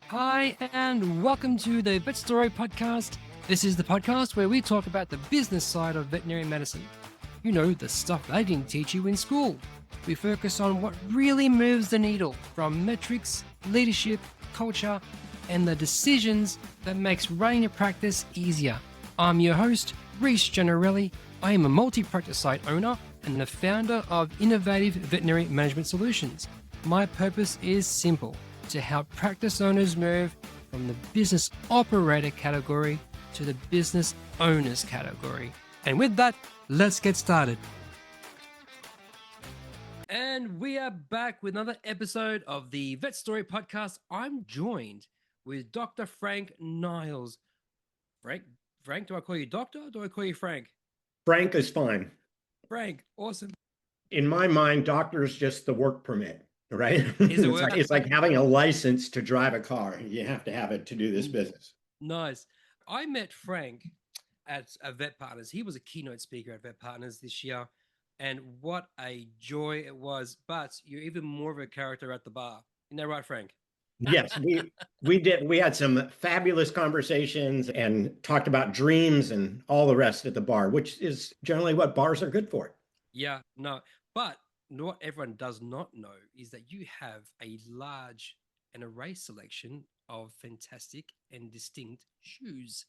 Hi, and welcome to the Vet Story Podcast. This is the podcast where we talk about the business side of veterinary medicine. You know, the stuff they didn't teach you in school. We focus on what really moves the needle, from metrics, leadership, culture, and the decisions that makes running a practice easier. I'm your host, Reece Generelli. I am a multi-practice site owner and the founder of Innovative Veterinary Management Solutions. My purpose is simple: to help practice owners move from the business operator category to the business owners category. And with that, let's get started. And we are back with another episode of the Vet Story Podcast. I'm joined with Dr. Frank Niles. Frank, do I call you doctor or do I call you Frank? Frank is fine. Frank, awesome. In my mind, doctor is just the work permit, right? Is it It's like having a license to drive a car. You have to have it to do this business. Nice. I met Frank at Vet Partners. He was a keynote speaker at Vet Partners this year, and what a joy it was. But you're even more of a character at the bar. Isn't that right, Frank? Yes, we did. We had some fabulous conversations and talked about dreams and all the rest at the bar, which is generally what bars are good for. Yeah, no. But what everyone does not know is that you have a large and array selection of fantastic and distinct shoes.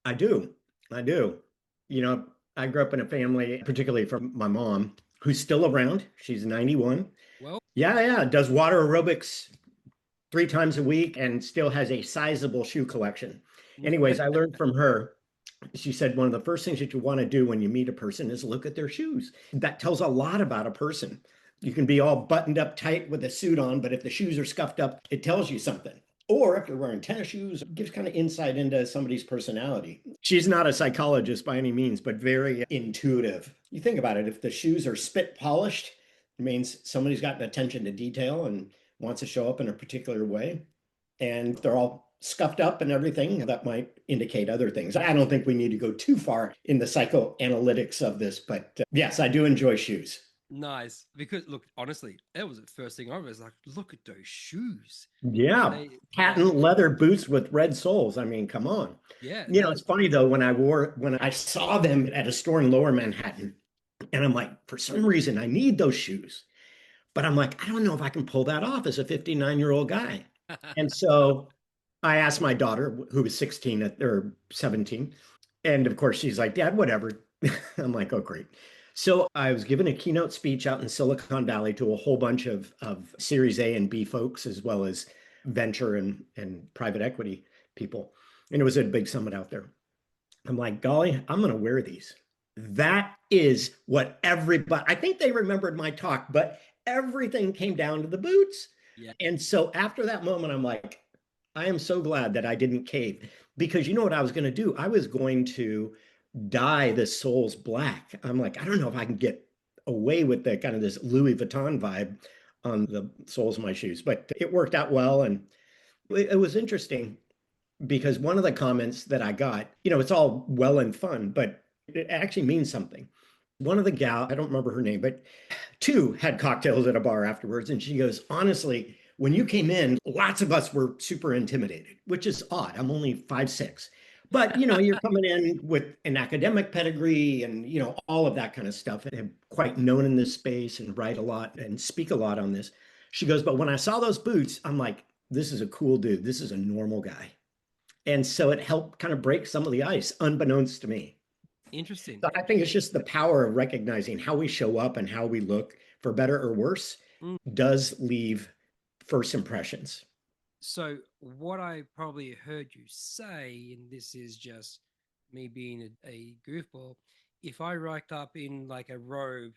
I do. You know, I grew up in a family, particularly from my mom, who's still around. She's 91. Well, Yeah. Does water aerobics 3 times a week and still has a sizable shoe collection. Anyways, I learned from her. She said one of the first things that you want to do when you meet a person is look at their shoes. That tells a lot about a person. You can be all buttoned up tight with a suit on, but if the shoes are scuffed up, it tells you something. Or if you're wearing tennis shoes, it gives kind of insight into somebody's personality. She's not a psychologist by any means, but very intuitive. You think about it, if the shoes are spit polished, it means somebody's got attention to detail and wants to show up in a particular way. And they're all scuffed up and everything, that might indicate other things. I don't think we need to go too far in the psychoanalytics of this, but yes, I do enjoy shoes. Nice. Because look, honestly, that was the first thing I was like, look at those shoes. Yeah. Patent leather boots with red soles. I mean, come on. Yeah. You know, it's funny though, when I saw them at a store in Lower Manhattan, and I'm like, for some reason, I need those shoes. But I'm like, I don't know if I can pull that off as a 59-year-old guy. And so I asked my daughter, who was 16 or 17. And of course, she's like, Dad, whatever. I'm like, oh, great. So I was giving a keynote speech out in Silicon Valley to a whole bunch of Series A and B folks, as well as venture and private equity people. And it was a big summit out there. I'm like, golly, I'm going to wear these. That is what everybody, I think they remembered my talk, but everything came down to the boots. Yeah. And so after that moment, I'm like, I am so glad that I didn't cave, because you know what I was going to do? I was going to dye the soles black. I'm like, I don't know if I can get away with the kind of this Louis Vuitton vibe on the soles of my shoes, but it worked out well. And it was interesting because one of the comments that I got, you know, it's all well and fun, but it actually means something. One of the gal, I don't remember her name, but 2 had cocktails at a bar afterwards. And she goes, honestly, when you came in, lots of us were super intimidated, which is odd. I'm only 5'6". But, you know, you're coming in with an academic pedigree and, you know, all of that kind of stuff. I'm quite known in this space and write a lot and speak a lot on this. She goes, but when I saw those boots, I'm like, this is a cool dude. This is a normal guy. And so it helped kind of break some of the ice, unbeknownst to me. Interesting. So I think it's just the power of recognizing how we show up and how we look, for better or worse, does leave first impressions. So what I probably heard you say, and this is just me being a goofball, if I rocked up in like a robe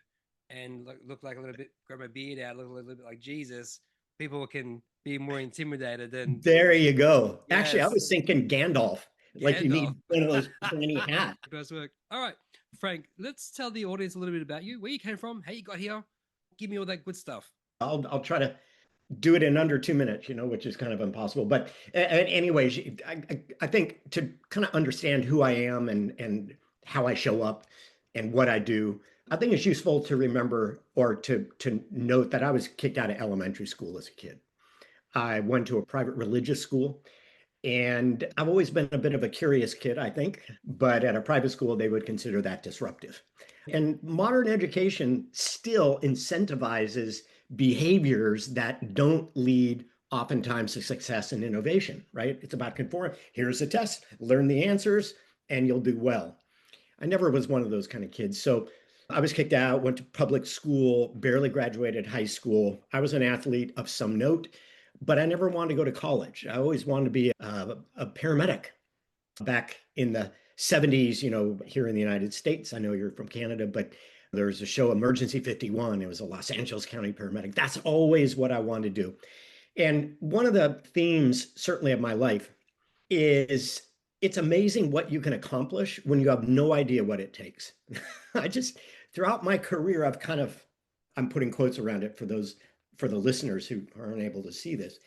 and look like a little bit, grab my beard out, look a little bit like Jesus, people can be more intimidated than. There you go. Yes. Actually, I was thinking Gandalf. Like you need one of those pointy hats. Best work. All right, Frank, let's tell the audience a little bit about you, where you came from, how you got here. Give me all that good stuff. I'll try to do it in under 2 minutes, you know, which is kind of impossible. But anyways, I think to kind of understand who I am and how I show up and what I do, I think it's useful to remember or to note that I was kicked out of elementary school as a kid. I went to a private religious school, and I've always been a bit of a curious kid, I think, but at a private school, they would consider that disruptive. And modern education still incentivizes behaviors that don't lead oftentimes to success and innovation, right? It's about conform. Here's a test, learn the answers, and you'll do well. I never was one of those kind of kids. So I was kicked out, went to public school, barely graduated high school. I was an athlete of some note, but I never wanted to go to college. I always wanted to be a paramedic back in the 70s, here in the United States. I know you're from Canada, but there's a show, Emergency 51. It was a Los Angeles County paramedic. That's always what I wanted to do. And one of the themes, certainly of my life, is it's amazing what you can accomplish when you have no idea what it takes. I just, throughout my career, I'm putting quotes around it for the listeners who aren't able to see this,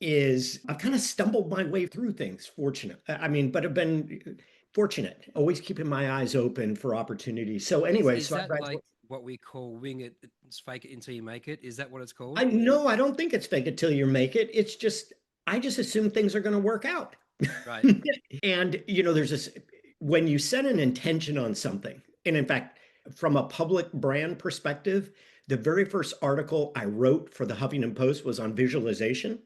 is I've kind of stumbled my way through things, but have been fortunate, always keeping my eyes open for opportunities. So anyway, Is so I that like graduated. what we call wing it, it's fake it until you make it? Is that what it's I called? no, I don't think it's fake it till you make it. It's just, I just assume things are going to work out. Right. And, there's this, when you set an intention on something, and in fact, from a public brand perspective, the very first article I wrote for the Huffington Post was on visualization.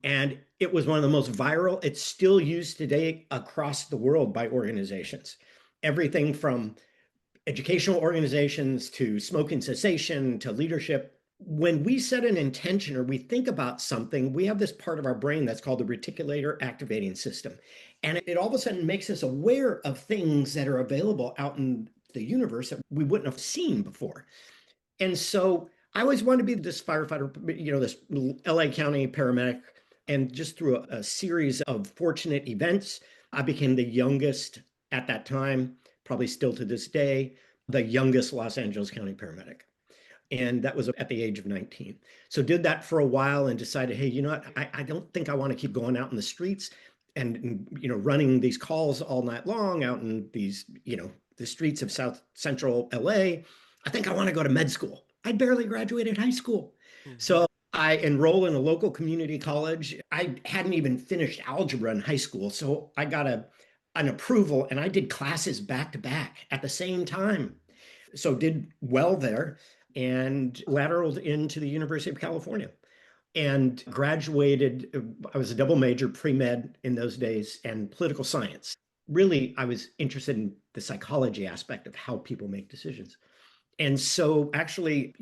And it was one of the most viral. It's still used today across the world by organizations. Everything from educational organizations to smoking cessation to leadership. When we set an intention or we think about something, we have this part of our brain that's called the reticular activating system. And it all of a sudden makes us aware of things that are available out in the universe that we wouldn't have seen before. And so I always wanted to be this firefighter, this LA County paramedic. And just through a series of fortunate events, I became the youngest at that time, probably still to this day, the youngest Los Angeles County paramedic. And that was at the age of 19. So did that for a while and decided, hey, you know what? I don't think I want to keep going out in the streets and running these calls all night long out in these, the streets of South Central LA. I think I want to go to med school. I barely graduated high school. Mhm. So I enrolled in a local community college. I hadn't even finished algebra in high school. So I got an approval and I did classes back to back at the same time. So did well there and lateraled into the University of California and graduated. I was a double major, pre-med in those days, and political science. Really, I was interested in the psychology aspect of how people make decisions. And so actually,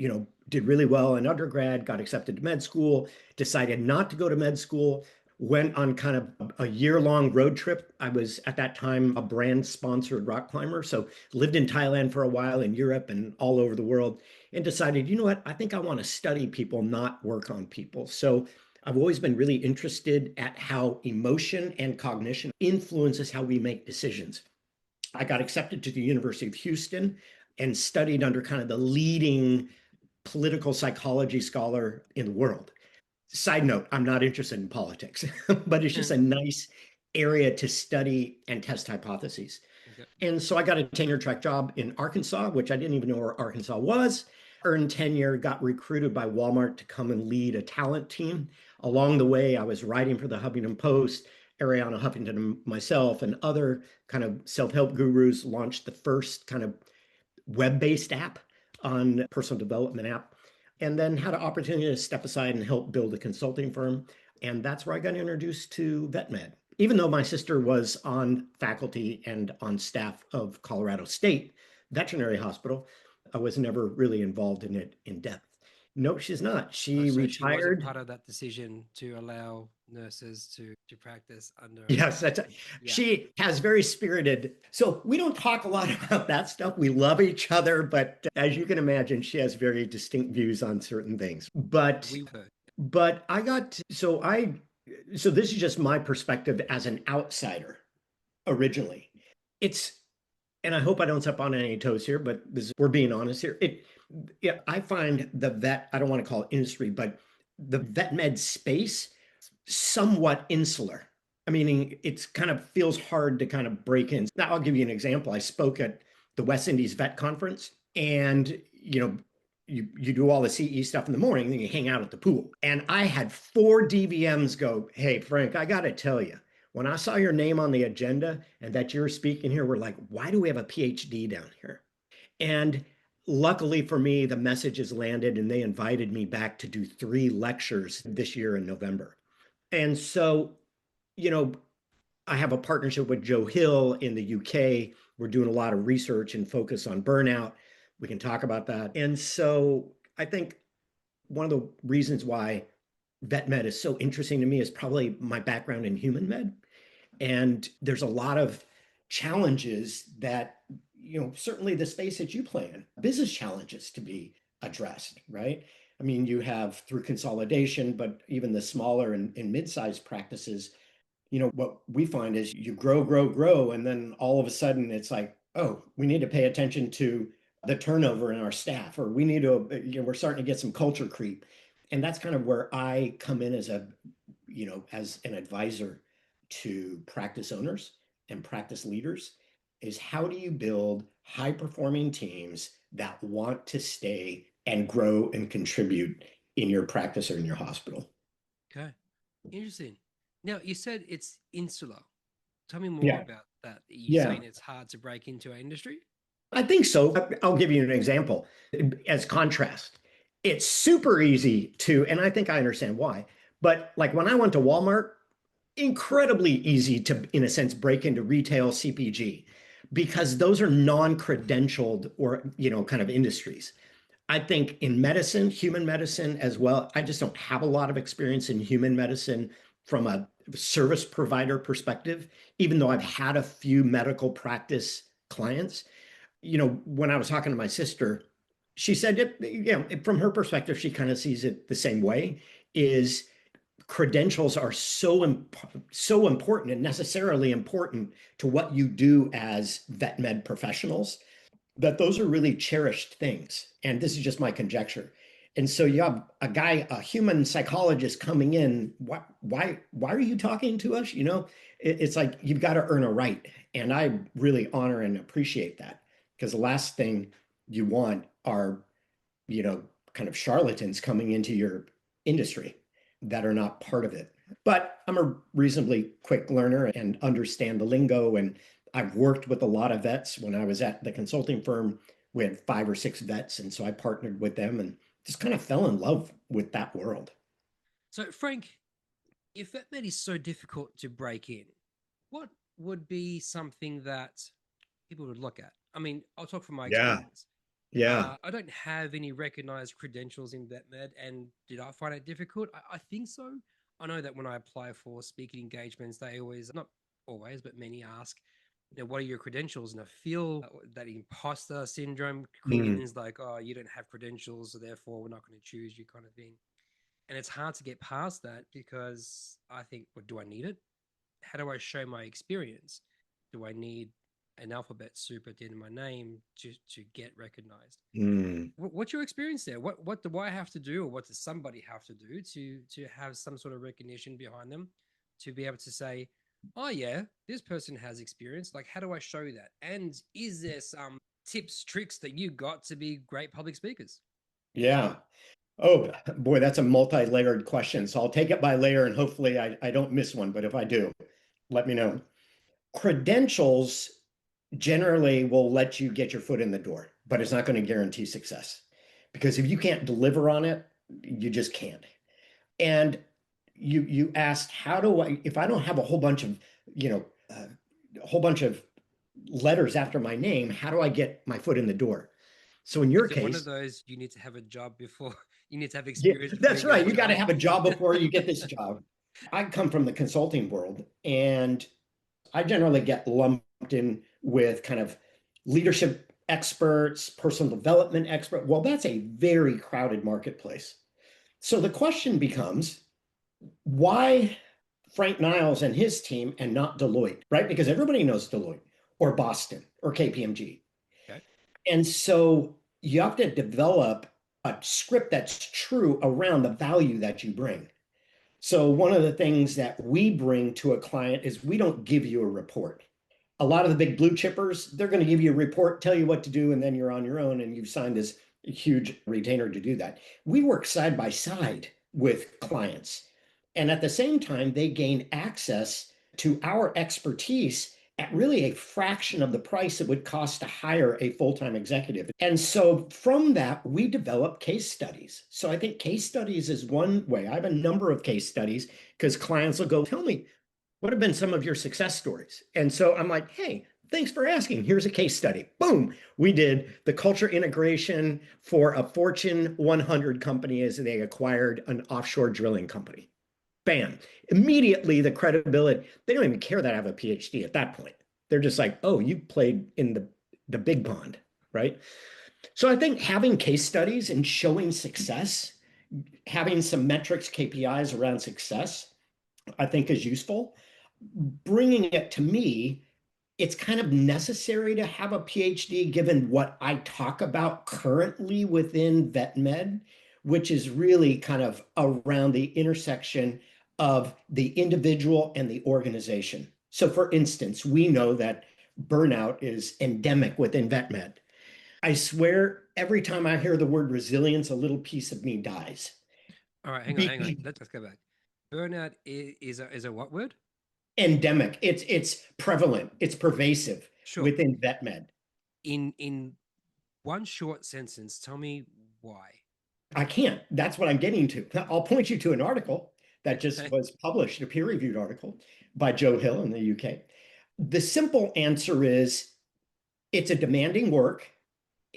did really well in undergrad, got accepted to med school, decided not to go to med school, went on kind of a year-long road trip. I was at that time a brand sponsored rock climber. So lived in Thailand for a while, in Europe and all over the world, and decided, you know what, I think I want to study people, not work on people. So I've always been really interested at how emotion and cognition influences how we make decisions. I got accepted to the University of Houston and studied under kind of the leading political psychology scholar in the world. Side note, I'm not interested in politics, but it's just a nice area to study and test hypotheses. Okay. And so I got a tenure track job in Arkansas, which I didn't even know where Arkansas was. Earned tenure, got recruited by Walmart to come and lead a talent team. Along the way, I was writing for the Huffington Post. Ariana Huffington, myself, and other kind of self-help gurus launched the first kind of web-based app on personal development app, and then had an opportunity to step aside and help build a consulting firm. And that's where I got introduced to VetMed. Even though my sister was on faculty and on staff of Colorado State Veterinary Hospital, I was never really involved in it in depth. No, she's not. Oh, She so she wasn't retired. part of that decision to allow nurses to practice under. Yes, Yeah. she has very spirited. So we don't talk a lot about that stuff. We love each other, but as you can imagine, she has very distinct views on certain things. But We were. but I got so this is just my perspective as an outsider originally. It's and I hope I don't step on any toes here, but we're being honest here. Yeah, I find the vet, I don't want to call it industry, but the vet med space somewhat insular. I mean, it's kind of feels hard to kind of break in. Now, I'll give you an example. I spoke at the West Indies Vet Conference And, you do all the CE stuff in the morning, then you hang out at the pool. And I had four DVMs go, "Hey, Frank, I got to tell you, when I saw your name on the agenda and that you're speaking here, we're like, why do we have a PhD down here?" And luckily for me, the message has landed and they invited me back to do three lectures this year in November. And so, you know, I have a partnership with Joe Hill in the UK. We're doing a lot of research and focus on burnout. We can talk about that. And so I think one of the reasons why vet med is so interesting to me is probably my background in human med. And there's a lot of challenges that, certainly the space that you play in, business challenges to be addressed, right? I mean, you have through consolidation, but even the smaller and mid-sized practices, what we find is you grow, grow, grow, and then all of a sudden it's like, oh, we need to pay attention to the turnover in our staff, or we need to, we're starting to get some culture creep. And that's kind of where I come in as as an advisor to practice owners and practice leaders is how do you build high performing teams that want to stay and grow and contribute in your practice or in your hospital? Okay. Interesting. Now, you said it's insular. Tell me more Yeah. about that. Are you Yeah. saying it's hard to break into our industry? I think so. I'll give you an example as contrast. It's super easy to, and I think I understand why, but like when I went to Walmart, incredibly easy to, in a sense, break into retail CPG because those are non-credentialed or, kind of industries. I think in medicine, human medicine as well, I just don't have a lot of experience in human medicine from a service provider perspective, even though I've had a few medical practice clients. When I was talking to my sister, she said, from her perspective, she kind of sees it the same way, is credentials are so important and necessarily important to what you do as vet med professionals that those are really cherished things. And this is just my conjecture. And so you have a human psychologist coming in. Why are you talking to us? It's like you've got to earn a right. And I really honor and appreciate that because the last thing you want are, kind of charlatans coming into your industry that are not part of it. But I'm a reasonably quick learner and understand the lingo. And I've worked with a lot of vets. When I was at the consulting firm, we had 5 or 6 vets. And so I partnered with them and just kind of fell in love with that world. So, Frank, if vet med is so difficult to break in, what would be something that people would look at? I mean, I'll talk from my Yeah. experience. Yeah. I don't have any recognized credentials in vet med, and did I find it difficult? I think so. I know that when I apply for speaking engagements, they always, not always, but many ask, what are your credentials? And I feel that imposter syndrome creeping in Mm. is like, oh, you don't have credentials, so therefore we're not going to choose you, kind of thing. And it's hard to get past that because I think, well, do I need it? How do I show my experience? Do I need an alphabet soup at the end of my name to get recognized? Mm. What's your experience there? What do I have to do, or what does somebody have to do to have some sort of recognition behind them, to be able to say, oh yeah, this person has experience? Like, how do I show that? And is there some tips, tricks that you got to be great public speakers? Yeah. Oh boy, that's a multi-layered question. So I'll take it by layer and hopefully I don't miss one. But if I do, let me know. Credentials generally will let you get your foot in the door, but it's not going to guarantee success because if you can't deliver on it, you just can't. And you asked, how do I, if I don't have a whole bunch of, a whole bunch of letters after my name, how do I get my foot in the door? So in your Is it one of case, those you need to have a job before you need to have yeah, experience before you that's get a right. You got to job? have a job before you get this job. I come from the consulting world and I generally get lumped in with kind of leadership experts, personal development expert. Well, that's a very crowded marketplace. So the question becomes, why Frank Niles and his team and not Deloitte, right? Because everybody knows Deloitte or Boston or KPMG. Okay. And so you have to develop a script that's true around the value that you bring. So one of the things that we bring to a client is we don't give you a report. A lot of the big blue chippers, they're going to give you a report, tell you what to do, and then you're on your own and you've signed this huge retainer to do that. We work side by side with clients. And at the same time, they gain access to our expertise at really a fraction of the price it would cost to hire a full-time executive. And so from that, we develop case studies. So I think case studies is one way. I have a number of case studies because clients will go, tell me, what have been some of your success stories? And so I'm like, hey, thanks for asking. Here's a case study. Boom. We did the culture integration for a Fortune 100 company as they acquired an offshore drilling company. Bam. Immediately the credibility, they don't even care that I have a PhD at that point. They're just like, oh, you played in the big pond, right? So I think having case studies and showing success, having some metrics, KPIs around success, I think is useful. Bringing it to me, it's kind of necessary to have a PhD given what I talk about currently within vet med, which is really kind of around the intersection of the individual and the organization. So, for instance, we know that burnout is endemic within vet med. I swear, every time I hear the word resilience, a little piece of me dies. All right, hang on. Be Let's go back. Burnout is a what word? endemic. It's prevalent. It's pervasive Sure. within vet med. In one short sentence, tell me why. I can't. That's what I'm getting to. I'll point you to an article that just Okay. was published, a peer-reviewed article by Joe Hill in the UK. The simple answer is it's a demanding work.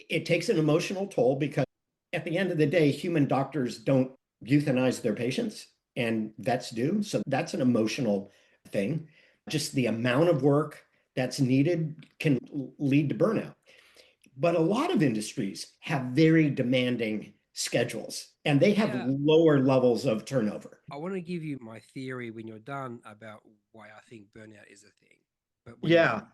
It takes an emotional toll because at the end of the day, human doctors don't euthanize their patients and vets do. So that's an emotional thing. Just the amount of work that's needed can lead to burnout. But a lot of industries have very demanding schedules and they have Yeah, lower levels of turnover. I want to give you my theory when you're done about why I think burnout is a thing. But when you're Yeah. done,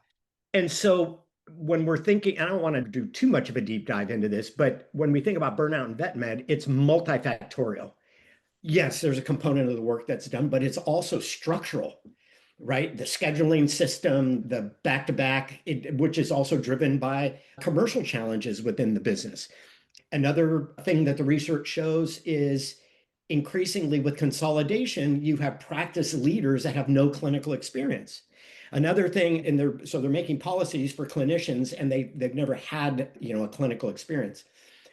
And so when we're thinking, I don't want to do too much of a deep dive into this, but when we think about burnout in vet med, it's multifactorial. Yes, there's a component of the work that's done, but it's also structural, right? The scheduling system, the back to back, which is also driven by commercial challenges within the business. Another thing that the research shows is increasingly with consolidation, you have practice leaders that have no clinical experience. Another thing, and they're making policies for clinicians, and they've never had a clinical experience.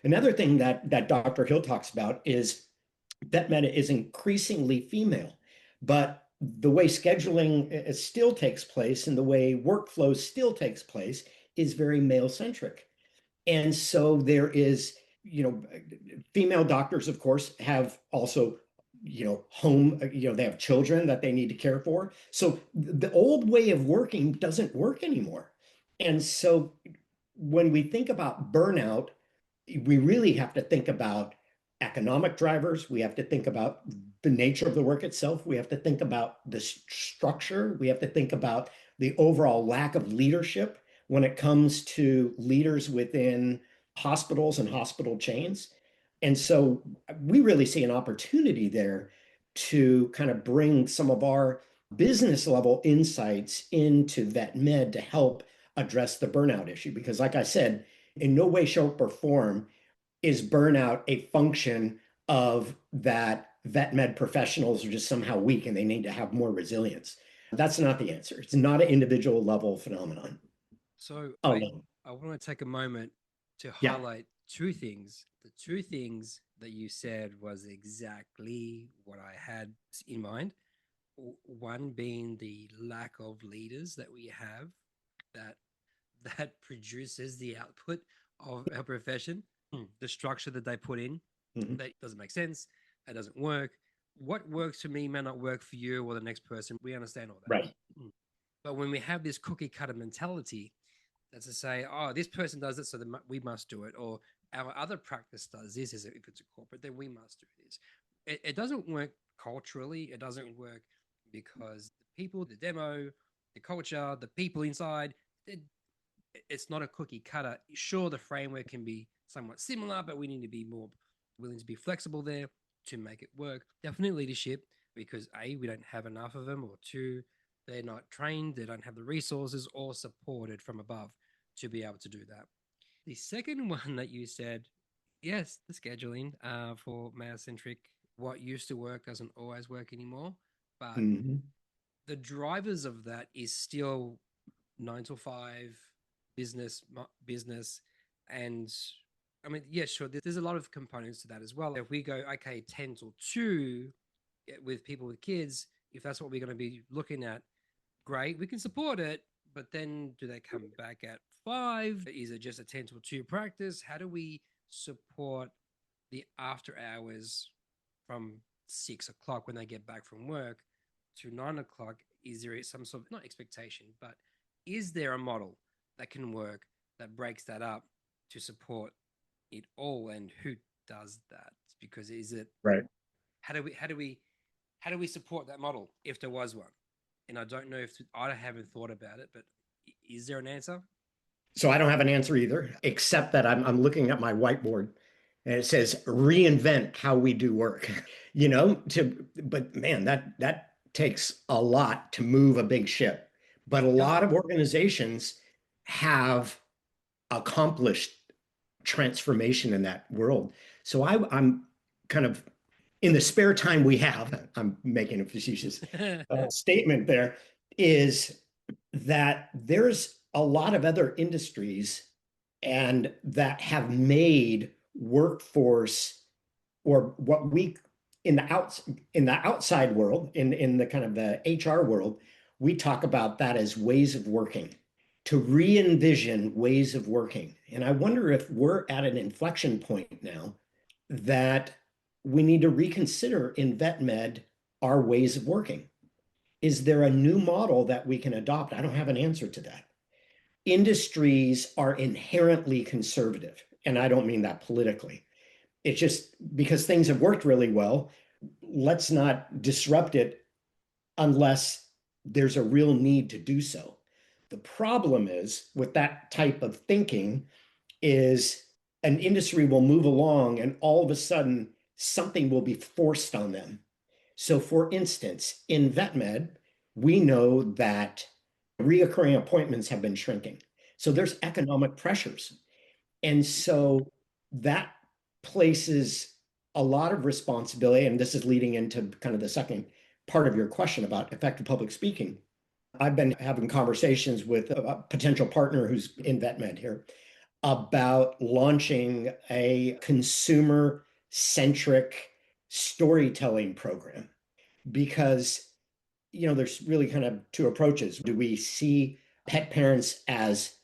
Another thing that Dr. Hill talks about is vet med is increasingly female, but the way scheduling still takes place and the way workflow still takes place is very male centric. And so there is, female doctors, of course, have also, home, they have children that they need to care for. So the old way of working doesn't work anymore. And so when we think about burnout, we really have to think about economic drivers. We have to think about the nature of the work itself. We have to think about the structure. We have to think about the overall lack of leadership when it comes to leaders within hospitals and hospital chains. And so we really see an opportunity there to kind of bring some of our business level insights into vet med to help address the burnout issue. Because, like I said, in no way, shape, or form is burnout a function of that vet med professionals are just somehow weak and they need to have more resilience. That's not the answer. It's not an individual level phenomenon so alone. I want to take a moment to Yeah. highlight two things. The two things that you said was exactly what I had in mind. One being the lack of leaders that we have that that produces the output of our profession. The structure that they put in Mhm. that doesn't make sense. It doesn't work. What works for me may not work for you or the next person. We understand all Right. that. But when we have this cookie cutter mentality, that's to say, oh, this person does it, so we must do it, or our other practice does this. Is if it's a corporate, then we must do this. It doesn't work culturally. It doesn't work because the people, the demo, the culture, the people inside, it's not a cookie cutter. Sure, the framework can be somewhat similar, but we need to be more willing to be flexible there to make it work. Definitely leadership, because A, we don't have enough of them, or two, they're not trained, they don't have the resources or supported from above to be able to do that. The second one that you said, yes, the scheduling for male centric, what used to work doesn't always work anymore. But Mhm. the drivers of that is still 9 to 5 business. And I mean, yeah, sure, there's a lot of components to that as well. If we go, okay, 10 till 2 with people with kids, if that's what we're going to be looking at, great, we can support it. But then do they come back at 5? Is it just a 10 till 2 practice? How do we support the after hours from 6 o'clock when they get back from work to 9 o'clock? Is there some sort of, not expectation, but is there a model that can work that breaks that up to support it all? And who does that? Because is it, Right. how do we support that model if there was one? And I don't know if I haven't thought about it, but is there an answer? So I don't have an answer either, except that I'm looking at my whiteboard and it says reinvent how we do work. But man, that takes a lot to move a big ship. But a It does. lot of organizations have accomplished transformation in that world. So I'm kind of in the spare time we have, I'm making a facetious statement there, is that there's a lot of other industries and that have made workforce or what we in the outside world, in the kind of the HR world, we talk about that as ways of working, to re-envision ways of working. And I wonder if we're at an inflection point now that we need to reconsider in vet med our ways of working. Is there a new model that we can adopt? I don't have an answer to that. Industries are inherently conservative, and I don't mean that politically. It's just because things have worked really well, let's not disrupt it unless there's a real need to do so. The problem is with that type of thinking is an industry will move along and all of a sudden something will be forced on them. So for instance, in vet med, we know that reoccurring appointments have been shrinking. So there's economic pressures. And so that places a lot of responsibility, and this is leading into kind of the second part of your question about effective public speaking. I've been having conversations with a potential partner who's in vet med here about launching a consumer centric storytelling program because there's really kind of two approaches. Do we see pet parents as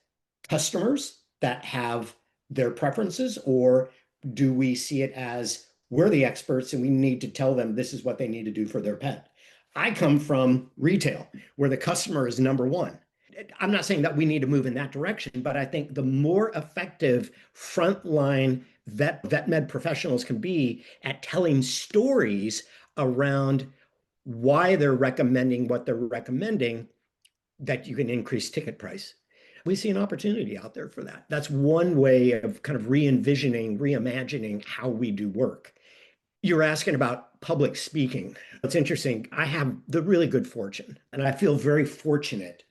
customers that have their preferences, or do we see it as we're the experts and we need to tell them this is what they need to do for their pet? I come from retail where the customer is number one. I'm not saying that we need to move in that direction, but I think the more effective frontline vet med professionals can be at telling stories around why they're recommending what they're recommending, that you can increase ticket price. We see an opportunity out there for that. That's one way of kind of re-envisioning, reimagining how we do work. You're asking about public speaking. It's interesting. I have the really good fortune, and I feel very fortunate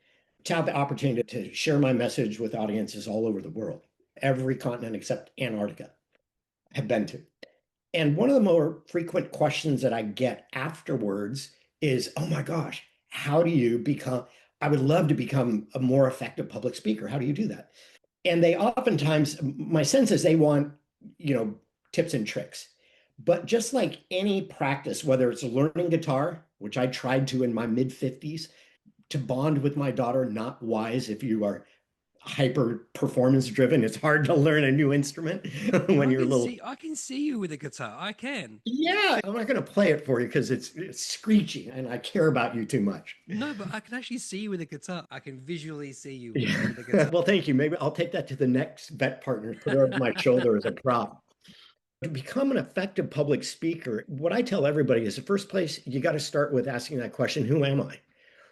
to have the opportunity to share my message with audiences all over the world. Every continent except Antarctica I have been to. And one of the more frequent questions that I get afterwards is, oh my gosh, how do you become? I would love to become a more effective public speaker. How do you do that? And they oftentimes, my sense is they want, tips and tricks. But just like any practice, whether it's learning guitar, which I tried to in my mid 50s, to bond with my daughter, not wise if you are hyper performance driven. It's hard to learn a new instrument when you're a little. I can see you with a guitar. I can. Yeah, I'm not going to play it for you because it's screechy and I care about you too much. No, but I can actually see you with a guitar. I can visually see you Yeah. with a guitar. Well, thank you. Maybe I'll take that to the next vet partner, put it over my shoulder as a prop. To become an effective public speaker, what I tell everybody is the first place you got to start with asking that question, who am I?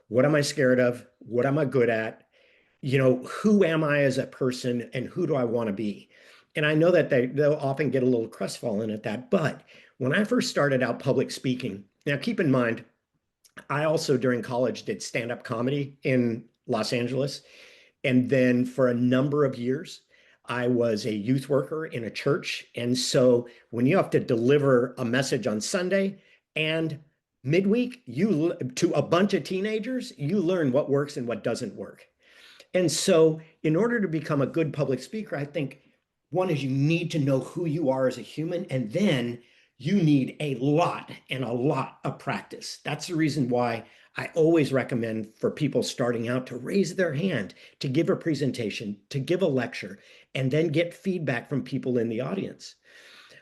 What am I scared of? What am I good at? Who am I as a person and who do I want to be? And I know that they'll often get a little crestfallen at that. But when I first started out public speaking, now keep in mind, I also during college did stand-up comedy in Los Angeles. And then for a number of years, I was a youth worker in a church. And so when you have to deliver a message on Sunday and midweek, you to a bunch of teenagers, you learn what works and what doesn't work. And so, in order to become a good public speaker, I think one is you need to know who you are as a human, and then you need a lot and a lot of practice. That's the reason why I always recommend for people starting out to raise their hand, to give a presentation, to give a lecture, and then get feedback from people in the audience.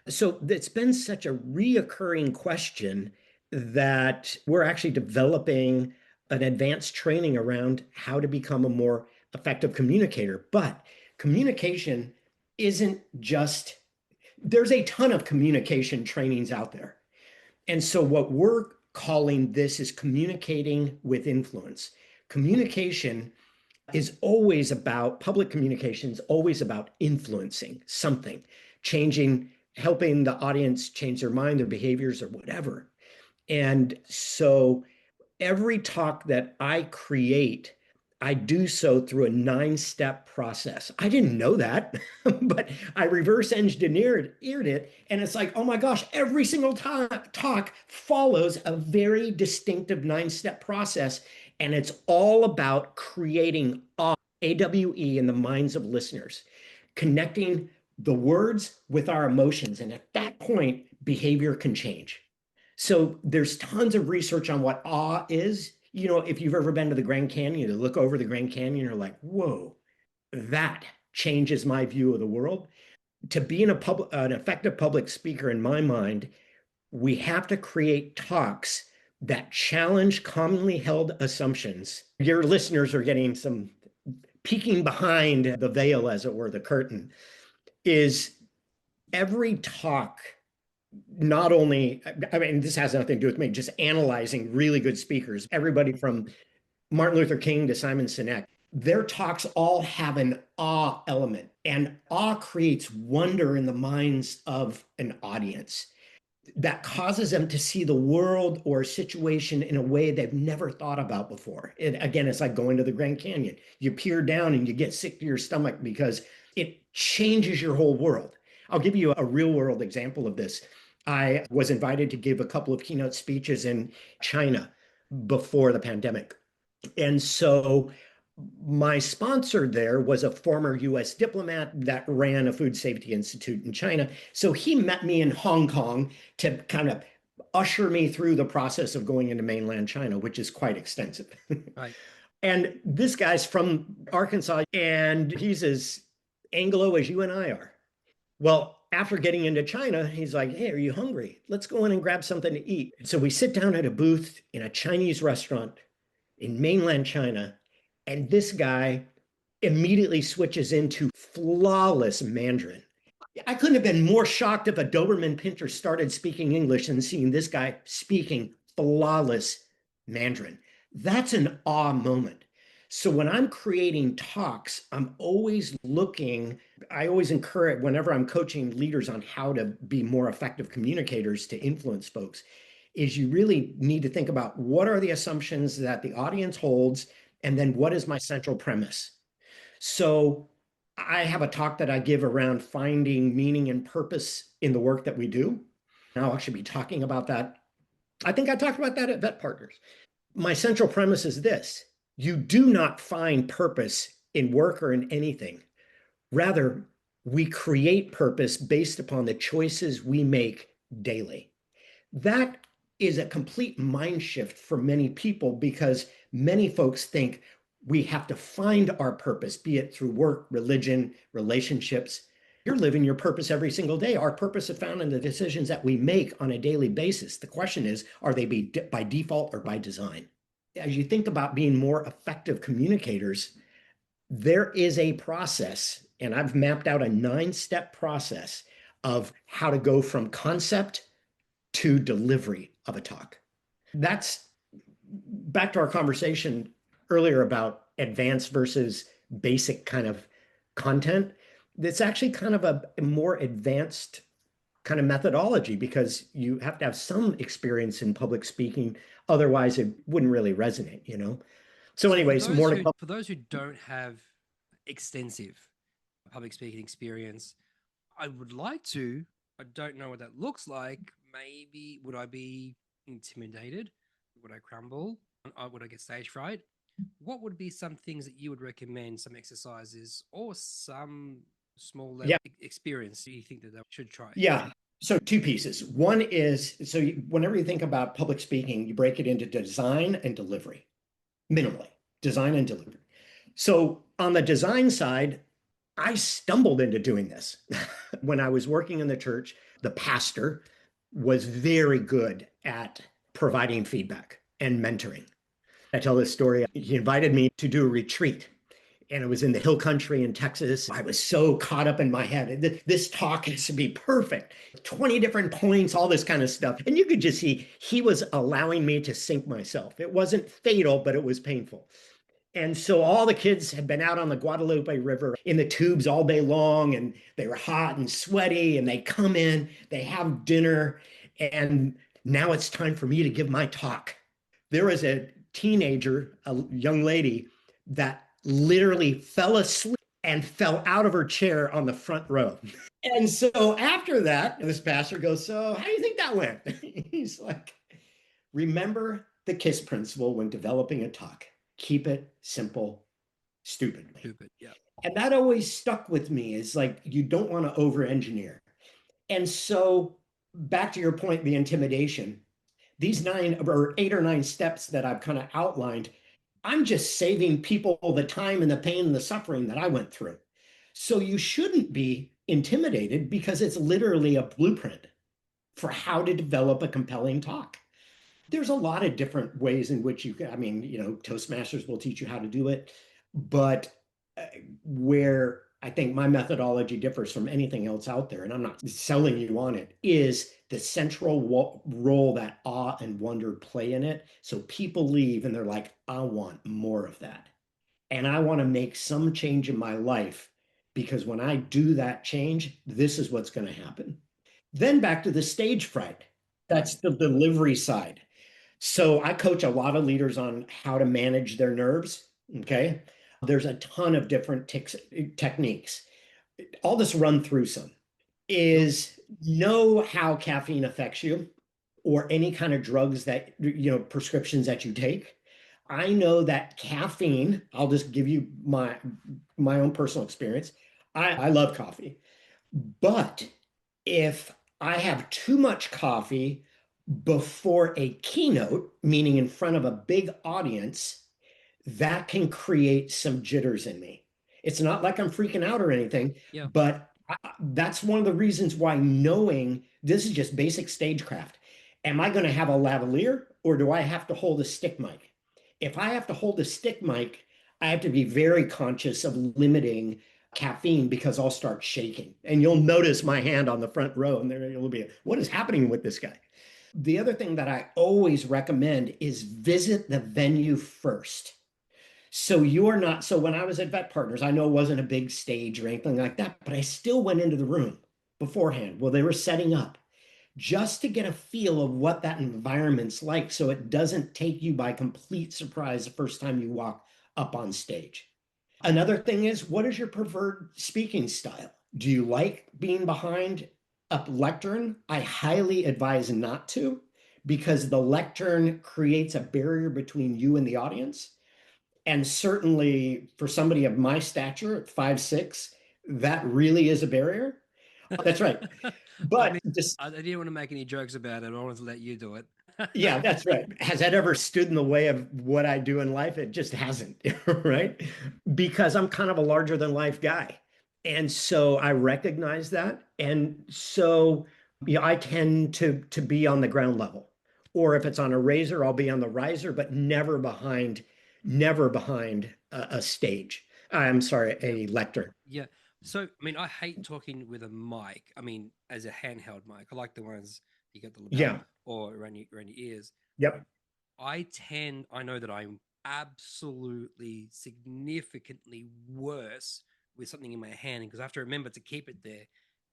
So it's been such a reoccurring question that we're actually developing an advanced training around how to become a more effective communicator. But communication isn't just, there's a ton of communication trainings out there. And so what we're calling this is communicating with influence. Communication is always about, public communication is always about influencing something, changing, helping the audience change their mind, their behaviors, or whatever. And so every talk that I create, I do so through a 9-step process. I didn't know that, but I reverse engineered it. And it's like, oh my gosh, every single talk follows a very distinctive 9-step process. And it's all about creating AWE in the minds of listeners, connecting the words with our emotions. And at that point, behavior can change. So there's tons of research on what awe is. You know, if you've ever been to the Grand Canyon, you look over the Grand Canyon, you're like, whoa, that changes my view of the world. To be an effective public speaker, in my mind, we have to create talks that challenge commonly held assumptions. Your listeners are getting some peeking behind the veil, as it were, the curtain, is every talk not only, I mean, this has nothing to do with me, just analyzing really good speakers, everybody from Martin Luther King to Simon Sinek, their talks all have an awe element, and awe creates wonder in the minds of an audience that causes them to see the world or a situation in a way they've never thought about before. Again, it's like going to the Grand Canyon. You peer down and you get sick to your stomach because it changes your whole world. I'll give you a real world example of this. I was invited to give a couple of keynote speeches in China before the pandemic. And so my sponsor there was a former US diplomat that ran a food safety institute in China. So he met me in Hong Kong to kind of usher me through the process of going into mainland China, which is quite extensive. Right. And this guy's from Arkansas, and he's as Anglo as you and I are. Well, after getting into China, he's like, hey, are you hungry? Let's go in and grab something to eat. So we sit down at a booth in a Chinese restaurant in mainland China, and this guy immediately switches into flawless Mandarin. I couldn't have been more shocked if a Doberman Pinscher started speaking English than seeing this guy speaking flawless Mandarin. That's an awe moment. So when I'm creating talks, I'm always looking, I always encourage whenever I'm coaching leaders on how to be more effective communicators to influence folks, is you really need to think about what are the assumptions that the audience holds, and then what is my central premise. So I have a talk that I give around finding meaning and purpose in the work that we do. And I'll actually be talking about that. I think I talked about that at Vet Partners. My central premise is this: you do not find purpose in work or in anything. Rather, we create purpose based upon the choices we make daily. That is a complete mind shift for many people because many folks think we have to find our purpose, be it through work, religion, relationships. You're living your purpose every single day. Our purpose is found in the decisions that we make on a daily basis. The question is, are they by default or by design? As you think about being more effective communicators, there is a process, and I've mapped out a 9-step process of how to go from concept to delivery of a talk. That's back to our conversation earlier about advanced versus basic kind of content. It's actually kind of a more advanced kind of methodology because you have to have some experience in public speaking. Otherwise, it wouldn't really resonate, you know? So, So anyways, more to come. for those who don't have extensive public speaking experience, I would like to. I don't know what that looks like. Maybe would I be intimidated? Would I crumble? Would I get stage fright? What would be some things that you would recommend, some exercises or some small level Yeah. experience you think that they should try? Yeah. So, two pieces. One is whenever you think about public speaking, you break it into design and delivery, minimally, design and delivery. So, on the design side, I stumbled into doing this. When I was working in the church, the pastor was very good at providing feedback and mentoring. I tell this story. He invited me to do a retreat, and it was in the hill country in Texas. I was so caught up in my head. This talk has to be perfect. 20 different points, all this kind of stuff. And you could just see he was allowing me to sink myself. It wasn't fatal, but it was painful. And so all the kids had been out on the Guadalupe River in the tubes all day long, and they were hot and sweaty, and they come in, they have dinner, and now it's time for me to give my talk. There was a teenager, a young lady, that literally fell asleep and fell out of her chair on the front row. And so after that, this pastor goes, "So, how do you think that went?" He's like, "Remember the KISS principle when developing a talk. Keep it simple, stupidly." Stupid. Yeah. And that always stuck with me is like, you don't want to over engineer. And so, back to your point, the intimidation, these 8 or 9 steps that I've kind of outlined, I'm just saving people the time and the pain and the suffering that I went through. So you shouldn't be intimidated because it's literally a blueprint for how to develop a compelling talk. There's a lot of different ways in which you can, I mean, Toastmasters will teach you how to do it, but uh, where I think my methodology differs from anything else out there, and I'm not selling you on it, is the central role that awe and wonder play in it. So people leave and they're like, I want more of that. And I want to make some change in my life because when I do that change, this is what's going to happen. Then back to the stage fright. That's the delivery side. So I coach a lot of leaders on how to manage their nerves. Okay. There's a ton of different techniques. I'll just run through some. Sure. Is know how caffeine affects you or any kind of drugs that, prescriptions that you take. I know that caffeine, I'll just give you my own personal experience. I love coffee, but if I have too much coffee before a keynote, meaning in front of a big audience, that can create some jitters in me. It's not like I'm freaking out or anything, Yeah. but that's one of the reasons why knowing this is just basic stagecraft. Am I going to have a lavalier or do I have to hold a stick mic? If I have to hold a stick mic, I have to be very conscious of limiting caffeine because I'll start shaking. And you'll notice my hand on the front row, and there will be, what is happening with this guy? The other thing that I always recommend is visit the venue first. So you're not, so when I was at Vet Partners, I know it wasn't a big stage or anything like that, but I still went into the room beforehand while they were setting up just to get a feel of what that environment's like so it doesn't take you by complete surprise the first time you walk up on stage. Another thing is, what is your preferred speaking style? Do you like being behind a lectern? I highly advise not to because the lectern creates a barrier between you and the audience. And certainly for somebody of my stature at 5'6", that really is a barrier. That's right. I But mean, just, I didn't want to make any jokes about it. I wanted to let you do it. yeah, that's right. Has that ever stood in the way of what I do in life? It just hasn't, right? Because I'm kind of a larger than life guy. And so I recognize that. And so, I tend to be on the ground level. Or if it's on a razor, I'll be on the riser, but never behind a stage. I'm sorry, Yeah. a lectern. Yeah. So, I mean, I hate talking with a mic. I mean, as a handheld mic, I like the ones you got the lapel Yeah. or around your ears. Yep. I know that I'm absolutely significantly worse with something in my hand because I have to remember to keep it there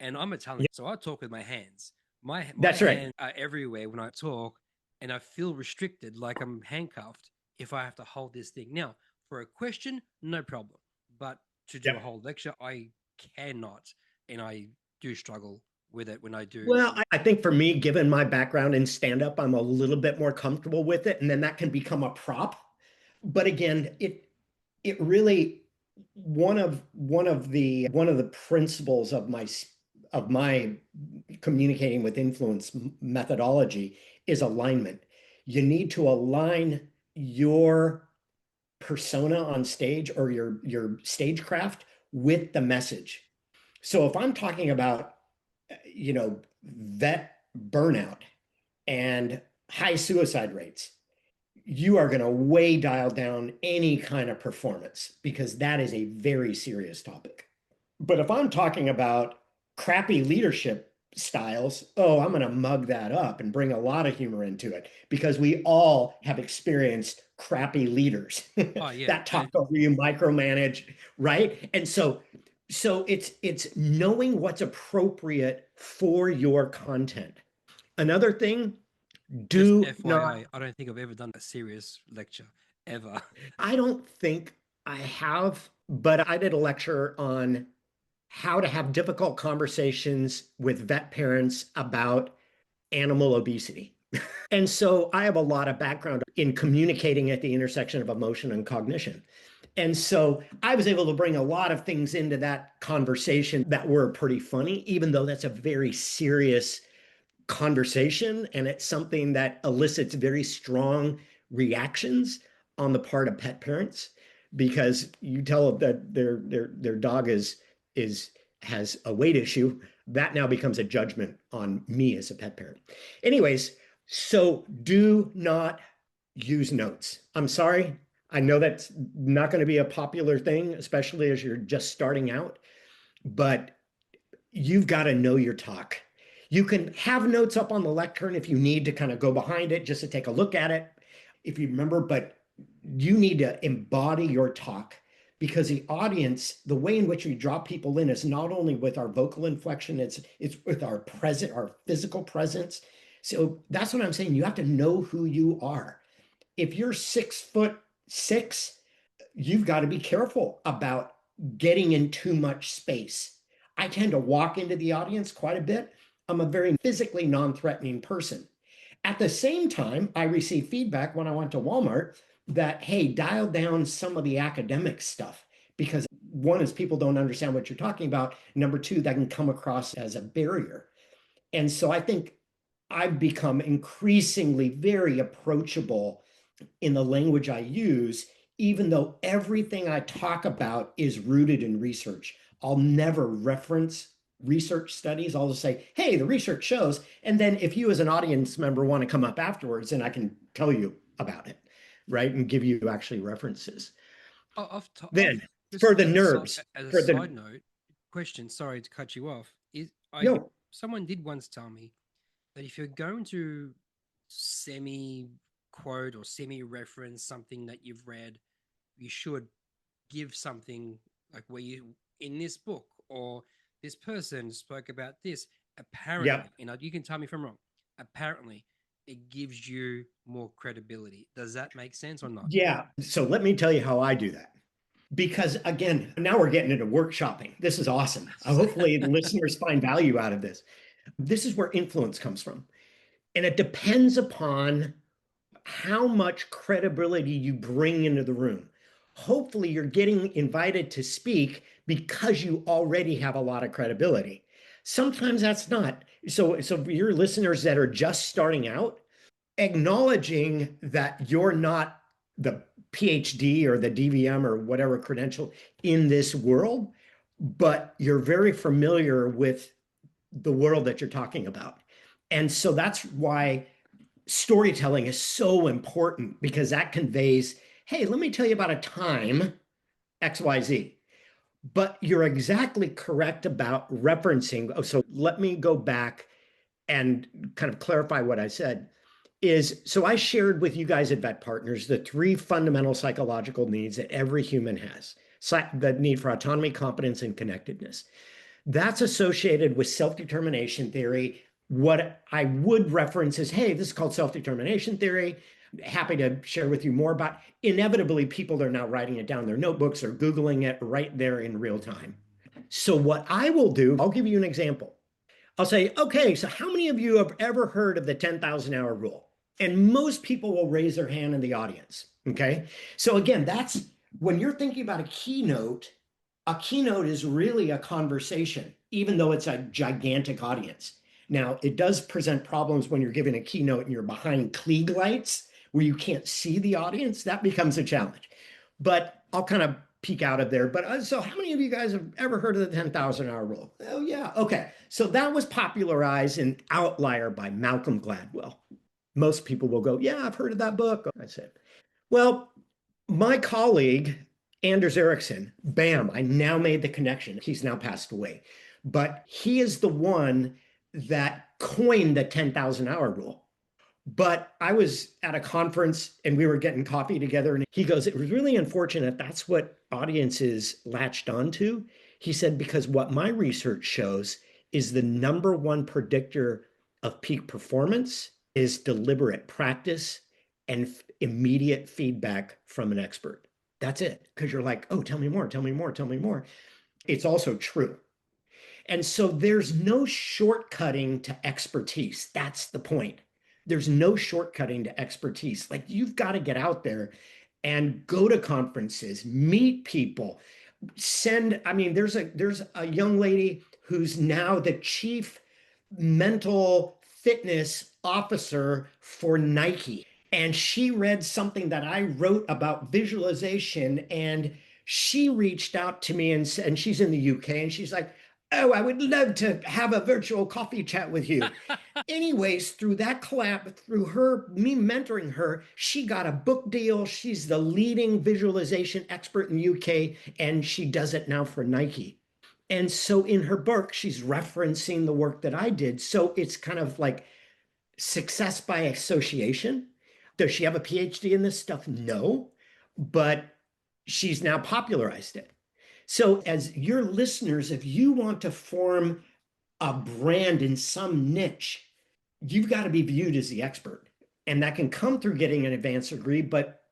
And I'm Italian, Yeah, so I talk with my hands. My that's right. hands are everywhere when I talk, and I feel restricted, like I'm handcuffed if I have to hold this thing. Now, for a question, no problem, but to do a Yep. whole lecture, I cannot, and I do struggle with it when I do. Well, I think for me, given my background in stand up, I'm a little bit more comfortable with it, and then that can become a prop. But again, it really one of the principles of my communicating with influence methodology is alignment. You need to align your persona on stage or your stagecraft with the message. So if I'm talking about vet burnout and high suicide rates, you are going to way dial down any kind of performance because that is a very serious topic. But if I'm talking about crappy leadership styles, oh, I'm going to mug that up and bring a lot of humor into it because we all have experienced crappy leaders Oh yeah, that talk and over you, micromanage, right? And so it's knowing what's appropriate for your content. Another thing, just do not, FYI, I don't think I've ever done a serious lecture ever. I don't think I have, but I did a lecture on how to have difficult conversations with vet parents about animal obesity. And so I have a lot of background in communicating at the intersection of emotion and cognition. And so I was able to bring a lot of things into that conversation that were pretty funny, even though that's a very serious conversation and it's something that elicits very strong reactions on the part of pet parents because you tell them that their dog is has a weight issue, that now becomes a judgment on me as a pet parent. Anyways, so do not use notes. I'm sorry. I know that's not going to be a popular thing, especially as you're just starting out, but you've got to know your talk. You can have notes up on the lectern if you need to kind of go behind it just to take a look at it, if you remember, but you need to embody your talk because the audience, the way in which we draw people in is not only with our vocal inflection, it's with our physical presence. So that's what I'm saying. You have to know who you are. If you're 6'6", you've got to be careful about getting in too much space. I tend to walk into the audience quite a bit. I'm a very physically non-threatening person. At the same time, I receive feedback when I went to Walmart that, hey, dial down some of the academic stuff because one is people don't understand what you're talking about. Number two, that can come across as a barrier. And so I think I've become increasingly very approachable in the language I use, even though everything I talk about is rooted in research. I'll never reference research studies. I'll just say, hey, the research shows. And then if you as an audience member want to come up afterwards, then I can tell you about it, right? And give you actually references. I've Then just for the nerves, as a for side the note, question. Sorry to cut you off. Is I no, Someone did once tell me that if you're going to semi quote or semi reference something that you've read, you should give something like where you in this book or this person spoke about this. yep, Apparently, you can tell me if I'm wrong. Apparently, it gives you more credibility. Does that make sense or not? yeah. So let me tell you how I do that. Because again, now we're getting into workshopping. This is awesome. Hopefully, listeners find value out of this. This is where influence comes from. And it depends upon how much credibility you bring into the room. Hopefully, you're getting invited to speak because you already have a lot of credibility. Sometimes that's not. So for your listeners that are just starting out, acknowledging that you're not the PhD or the DVM or whatever credential in this world, but you're very familiar with the world that you're talking about. And so that's why storytelling is so important because that conveys, hey, let me tell you about a time XYZ. But you're exactly correct about referencing. Oh, so let me go back and kind of clarify what I said is so I shared with you guys at Vet Partners the three fundamental psychological needs that every human has: the need for autonomy, competence, and connectedness. That's associated with self-determination theory. What I would reference is, hey, this is called self-determination theory. Happy to share with you more about. Inevitably, people are now writing it down in their notebooks or Googling it right there in real time. So what I will do, I'll give you an example. I'll say, okay, so how many of you have ever heard of the 10,000 hour rule? And most people will raise their hand in the audience. Okay. So again, that's when you're thinking about a keynote is really a conversation, even though it's a gigantic audience. Now, it does present problems when you're giving a keynote and you're behind Klieg lights where you can't see the audience. That becomes a challenge. But I'll kind of peek out of there. But so how many of you guys have ever heard of the 10,000 hour rule? Oh, yeah. Okay. So that was popularized in Outlier by Malcolm Gladwell. Most people will go, yeah, I've heard of that book. I said, well, my colleague, Anders Ericsson, bam, I now made the connection. He's now passed away. But he is the one that coined the 10,000 hour rule. But I was at a conference and we were getting coffee together. And he goes, it was really unfortunate. That's what audiences latched onto. He said, because what my research shows is the number one predictor of peak performance is deliberate practice and immediate feedback from an expert. That's it. Because you're like, oh, tell me more, tell me more, tell me more. It's also true. And so there's no shortcutting to expertise. That's the point. There's no shortcutting to expertise. Like you've got to get out there and go to conferences, meet people, I mean, there's a young lady who's now the chief mental fitness officer for Nike. And she read something that I wrote about visualization, and she reached out to me and she's in the UK and she's like, oh, I would love to have a virtual coffee chat with you. Anyways, through that collab, through me mentoring her, she got a book deal. She's the leading visualization expert in the UK, and she does it now for Nike. And so in her book, she's referencing the work that I did. So it's kind of like success by association. Does she have a PhD in this stuff? No, but she's now popularized it. So as your listeners, if you want to form a brand in some niche, you've got to be viewed as the expert. And that can come through getting an advanced degree, but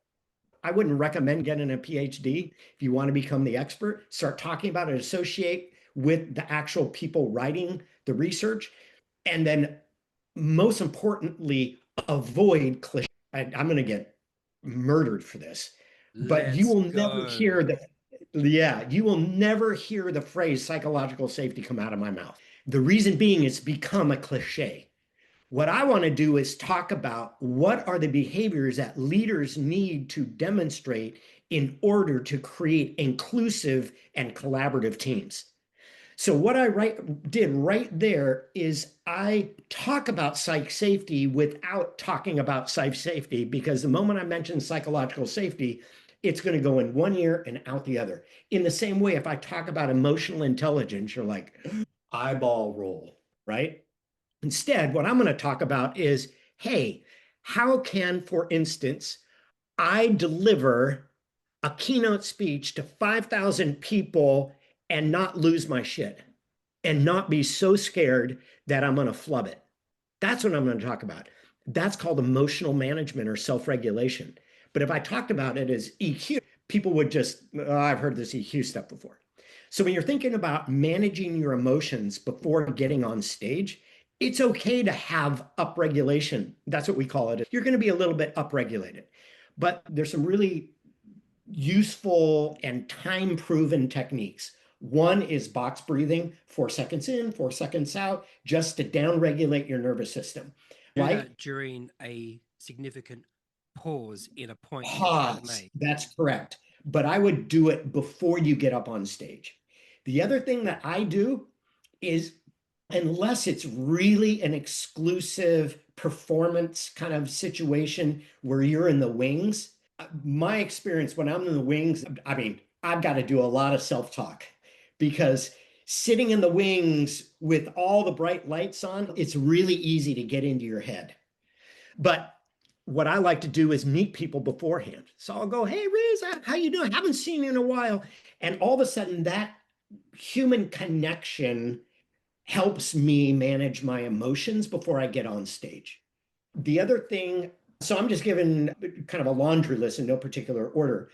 I wouldn't recommend getting a PhD. If you want to become the expert, start talking about it, associate with the actual people writing the research. And then most importantly, avoid cliché. I'm going to get murdered for this, but you will never hear you will never hear the phrase psychological safety come out of my mouth. The reason being it's become a cliche. What I want to do is talk about what are the behaviors that leaders need to demonstrate in order to create inclusive and collaborative teams. So what I did right there is I talk about psych safety without talking about psych safety, because the moment I mention psychological safety, it's going to go in one ear and out the other. In the same way, if I talk about emotional intelligence, you're like, eyeball roll, right? Instead, what I'm going to talk about is, hey, how can, for instance, I deliver a keynote speech to 5,000 people and not lose my shit and not be so scared that I'm going to flub it? That's what I'm going to talk about. That's called emotional management or self-regulation. But if I talked about it as EQ, people would just, oh, I've heard this EQ stuff before. So when you're thinking about managing your emotions before getting on stage, it's okay to have upregulation. That's what we call it. You're going to be a little bit upregulated. But there's some really useful and time-proven techniques. One is box breathing, 4 seconds in, 4 seconds out, just to downregulate your nervous system. Right? During a significant pause in a point you're trying to make. That's correct. But I would do it before you get up on stage. The other thing that I do is, unless it's really an exclusive performance kind of situation where you're in the wings, my experience when I'm in the wings, I mean, I've got to do a lot of self-talk, because sitting in the wings with all the bright lights on, it's really easy to get into your head. But what I like to do is meet people beforehand. So I'll go, hey, Riz, how you doing? I haven't seen you in a while. And all of a sudden that human connection helps me manage my emotions before I get on stage. The other thing, so I'm just giving kind of a laundry list in no particular order.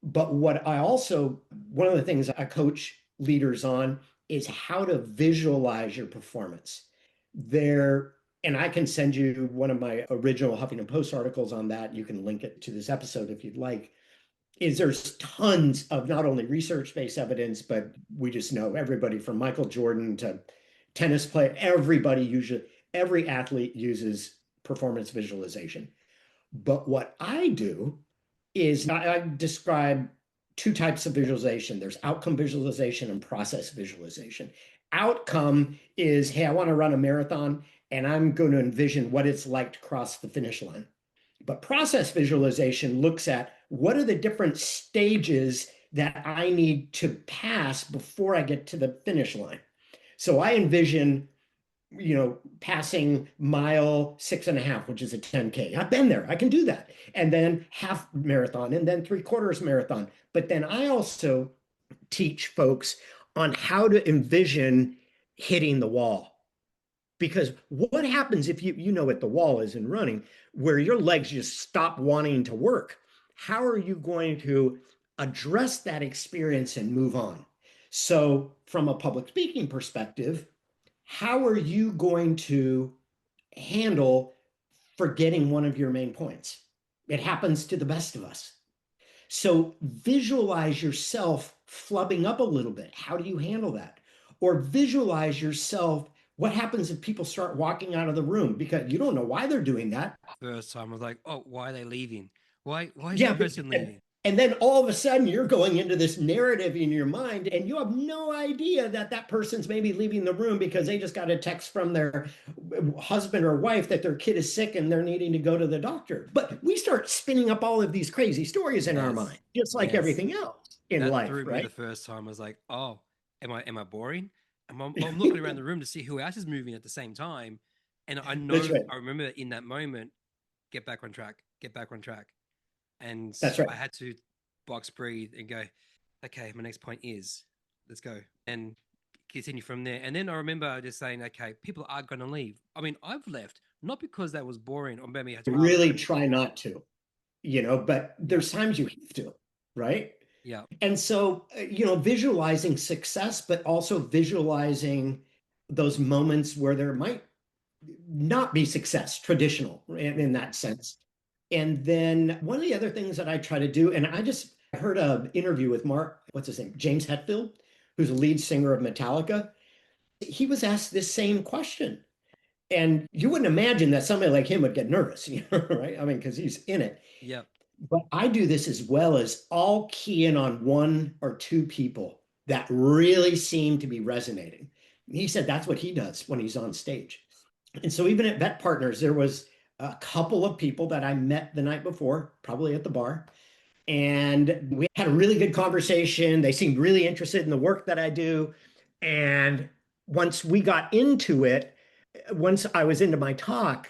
But what I also, one of the things I coach leaders on is how to visualize your performance. There, and I can send you one of my original Huffington Post articles on that. You can link it to this episode if you'd like. Is there's tons of not only research-based evidence, but we just know everybody from Michael Jordan to tennis player, everybody usually, every athlete uses performance visualization. But what I do is I describe two types of visualization. There's outcome visualization and process visualization. Outcome is, hey, I want to run a marathon and I'm going to envision what it's like to cross the finish line. But process visualization looks at what are the different stages that I need to pass before I get to the finish line. So I envision, passing mile 6.5, which is a 10K. I've been there. I can do that. And then half marathon and then three-quarters marathon. But then I also teach folks on how to envision hitting the wall. Because what happens if you know what the wall is in running, where your legs just stop wanting to work? How are you going to address that experience and move on? So, from a public speaking perspective, how are you going to handle forgetting one of your main points? It happens to the best of us. So visualize yourself flubbing up a little bit. How do you handle that? Or visualize yourself. What happens if people start walking out of the room because you don't know why they're doing that? First time I was like, oh, why are they leaving? Why is Yeah, that person leaving? and then all of a sudden you're going into this narrative in your mind and you have no idea that that person's maybe leaving the room because they just got a text from their husband or wife that their kid is sick and they're needing to go to the doctor. But we start spinning up all of these crazy stories in our Yes. mind, just like Yes. everything else in That life, threw me the right? first time. I was like, oh, am I boring? I'm looking around the room to see who else is moving at the same time. And That's right. I remember in that moment, get back on track, get back on track. And That's right. I had to box breathe and go, okay, my next point is, let's go. And continue from there. And then I remember just saying, okay, people are going to leave. I mean, I've left, not because that was boring or maybe I had to ask Really them. try not to, but Yeah. there's times you have to, right? Yeah. And so, visualizing success, but also visualizing those moments where there might not be success, traditional in that sense. And then one of the other things that I try to do, and I just heard an interview with what's his name? James Hetfield, who's a lead singer of Metallica. He was asked this same question. And you wouldn't imagine that somebody like him would get nervous, right? I mean, because he's in it. Yeah. But I do this as well as I'll key in on one or two people that really seem to be resonating. He said that's what he does when he's on stage. And so even at Vet Partners, there was a couple of people that I met the night before, probably at the bar, and we had a really good conversation. They seemed really interested in the work that I do. And once we got into it, once I was into my talk,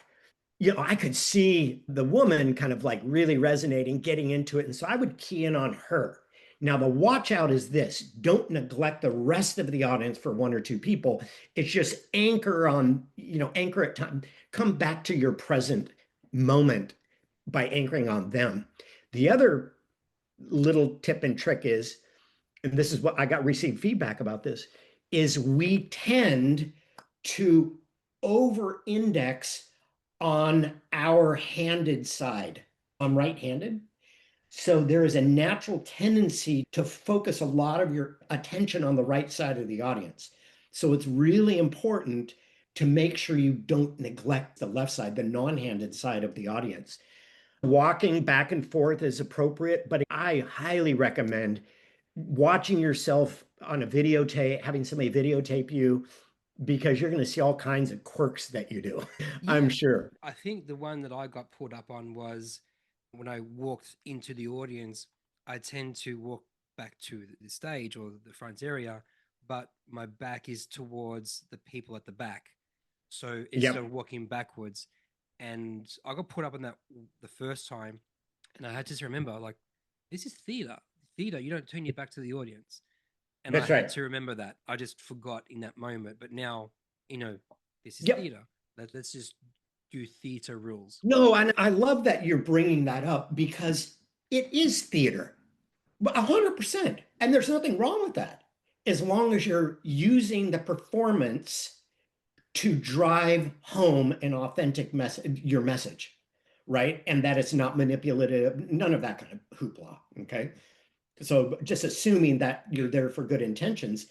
I could see the woman kind of like really resonating, getting into it. And so I would key in on her. Now, the watch out is this: don't neglect the rest of the audience for one or two people. It's just anchor at time, come back to your present moment by anchoring on them. The other little tip and trick is, and this is what I got received feedback about this, is we tend to over index on our handed side. I'm right-handed. So there is a natural tendency to focus a lot of your attention on the right side of the audience. So it's really important to make sure you don't neglect the left side, the non-handed side of the audience. Walking back and forth is appropriate, but I highly recommend watching yourself on a videotape, having somebody videotape you, because you're going to see all kinds of quirks that you do, I'm Yeah. sure. I think the one that I got pulled up on was when I walked into the audience, I tend to walk back to the stage or the front area, but my back is towards the people at the back. So instead Yep. of walking backwards, and I got put up on that the first time, and I had to just remember like, this is theater. Theater, you don't turn your back to the audience. And I That's had right. to remember that. I just forgot in that moment. But now, this is Yep. theater. Let's just do theater rules. No, and I love that you're bringing that up because it is theater. 100%. And there's nothing wrong with that. As long as you're using the performance to drive home an authentic message, your message, right? And that it's not manipulative, none of that kind of hoopla. Okay. So just assuming that you're there for good intentions,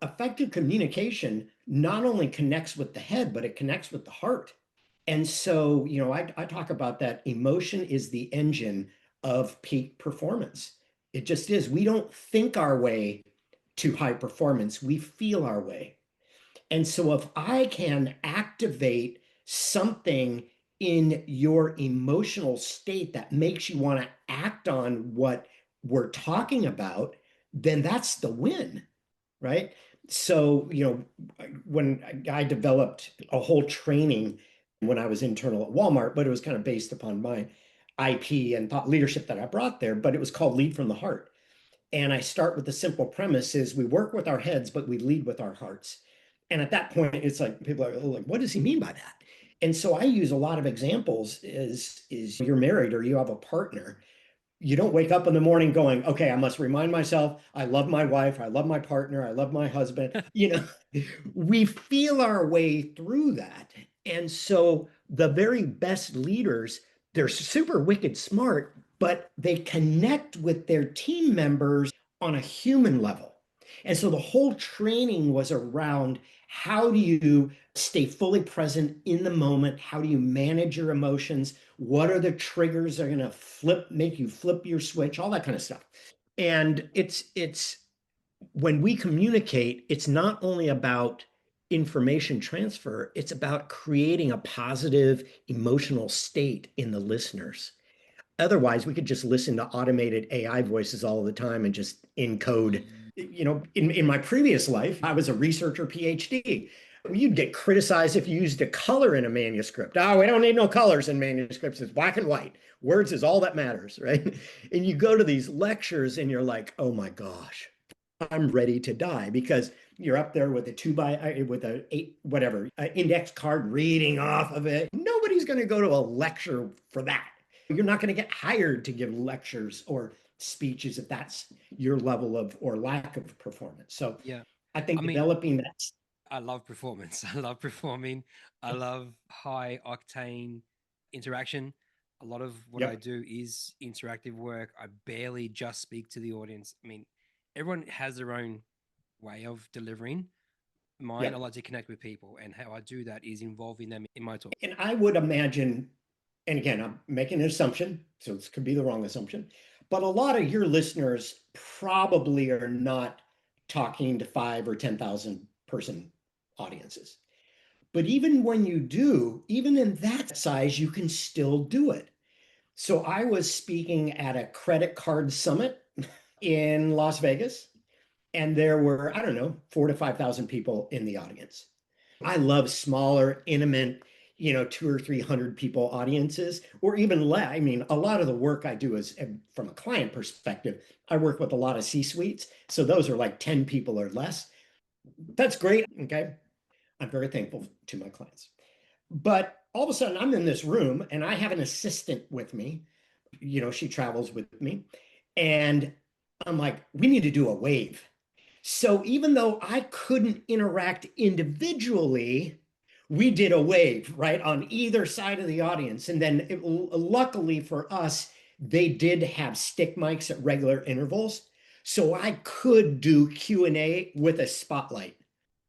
effective communication not only connects with the head, but it connects with the heart. And so, I talk about that emotion is the engine of peak performance. It just is. We don't think our way to high performance, we feel our way. And so, if I can activate something in your emotional state that makes you want to act on what we're talking about, then that's the win, right? So, when I developed a whole training when I was internal at Walmart, but it was kind of based upon my IP and thought leadership that I brought there, but it was called Lead from the Heart. And I start with the simple premise is we work with our heads, but we lead with our hearts. And at that point, it's like people are like, what does he mean by that? And so I use a lot of examples is you're married or you have a partner. You don't wake up in the morning going, okay, I must remind myself, I love my wife, I love my partner, I love my husband. We feel our way through that. And so the very best leaders, they're super wicked smart, but they connect with their team members on a human level. And so the whole training was around how do you stay fully present in the moment? How do you manage your emotions? What are the triggers that are going to make you flip your switch, all that kind of stuff. And it's when we communicate, it's not only about information transfer, it's about creating a positive emotional state in the listeners. Otherwise, we could just listen to automated AI voices all the time and just encode. In my previous life, I was a researcher PhD. You'd get criticized if you used a color in a manuscript. Oh, we don't need no colors in manuscripts. It's black and white. Words is all that matters, right? And you go to these lectures and you're like, oh my gosh, I'm ready to die because you're up there with a with a eight, whatever, index card reading off of it. Nobody's going to go to a lecture for that. You're not going to get hired to give lectures or speeches if that's your level of or lack of performance. So Yeah. I I think mean, developing that. I love performance. I love performing. I love high octane interaction. A lot of what I Yep. do is interactive work. I barely just speak to the audience. I mean, everyone has their own way of delivering. Mine, I Yep. like to connect with people, and how I do that is involving them in my talk. And I would imagine, and again, I'm making an assumption, so this could be the wrong assumption, but a lot of your listeners probably are not talking to 5 or 10,000 person audiences. But even when you do, even in that size, you can still do it. So I was speaking at a credit card summit in Las Vegas, and there were, I don't know, 4 to 5,000 people in the audience. I love smaller, intimate, 2 or 300 people audiences, or even less. I mean, a lot of the work I do is from a client perspective. I work with a lot of C-suites, so those are like 10 people or less. That's great. Okay. I'm very thankful to my clients. But all of a sudden, I'm in this room and I have an assistant with me. She travels with me. And I'm like, we need to do a wave. So even though I couldn't interact individually, we did a wave, right, on either side of the audience. And then luckily for us, they did have stick mics at regular intervals. So I could do Q&A with a spotlight.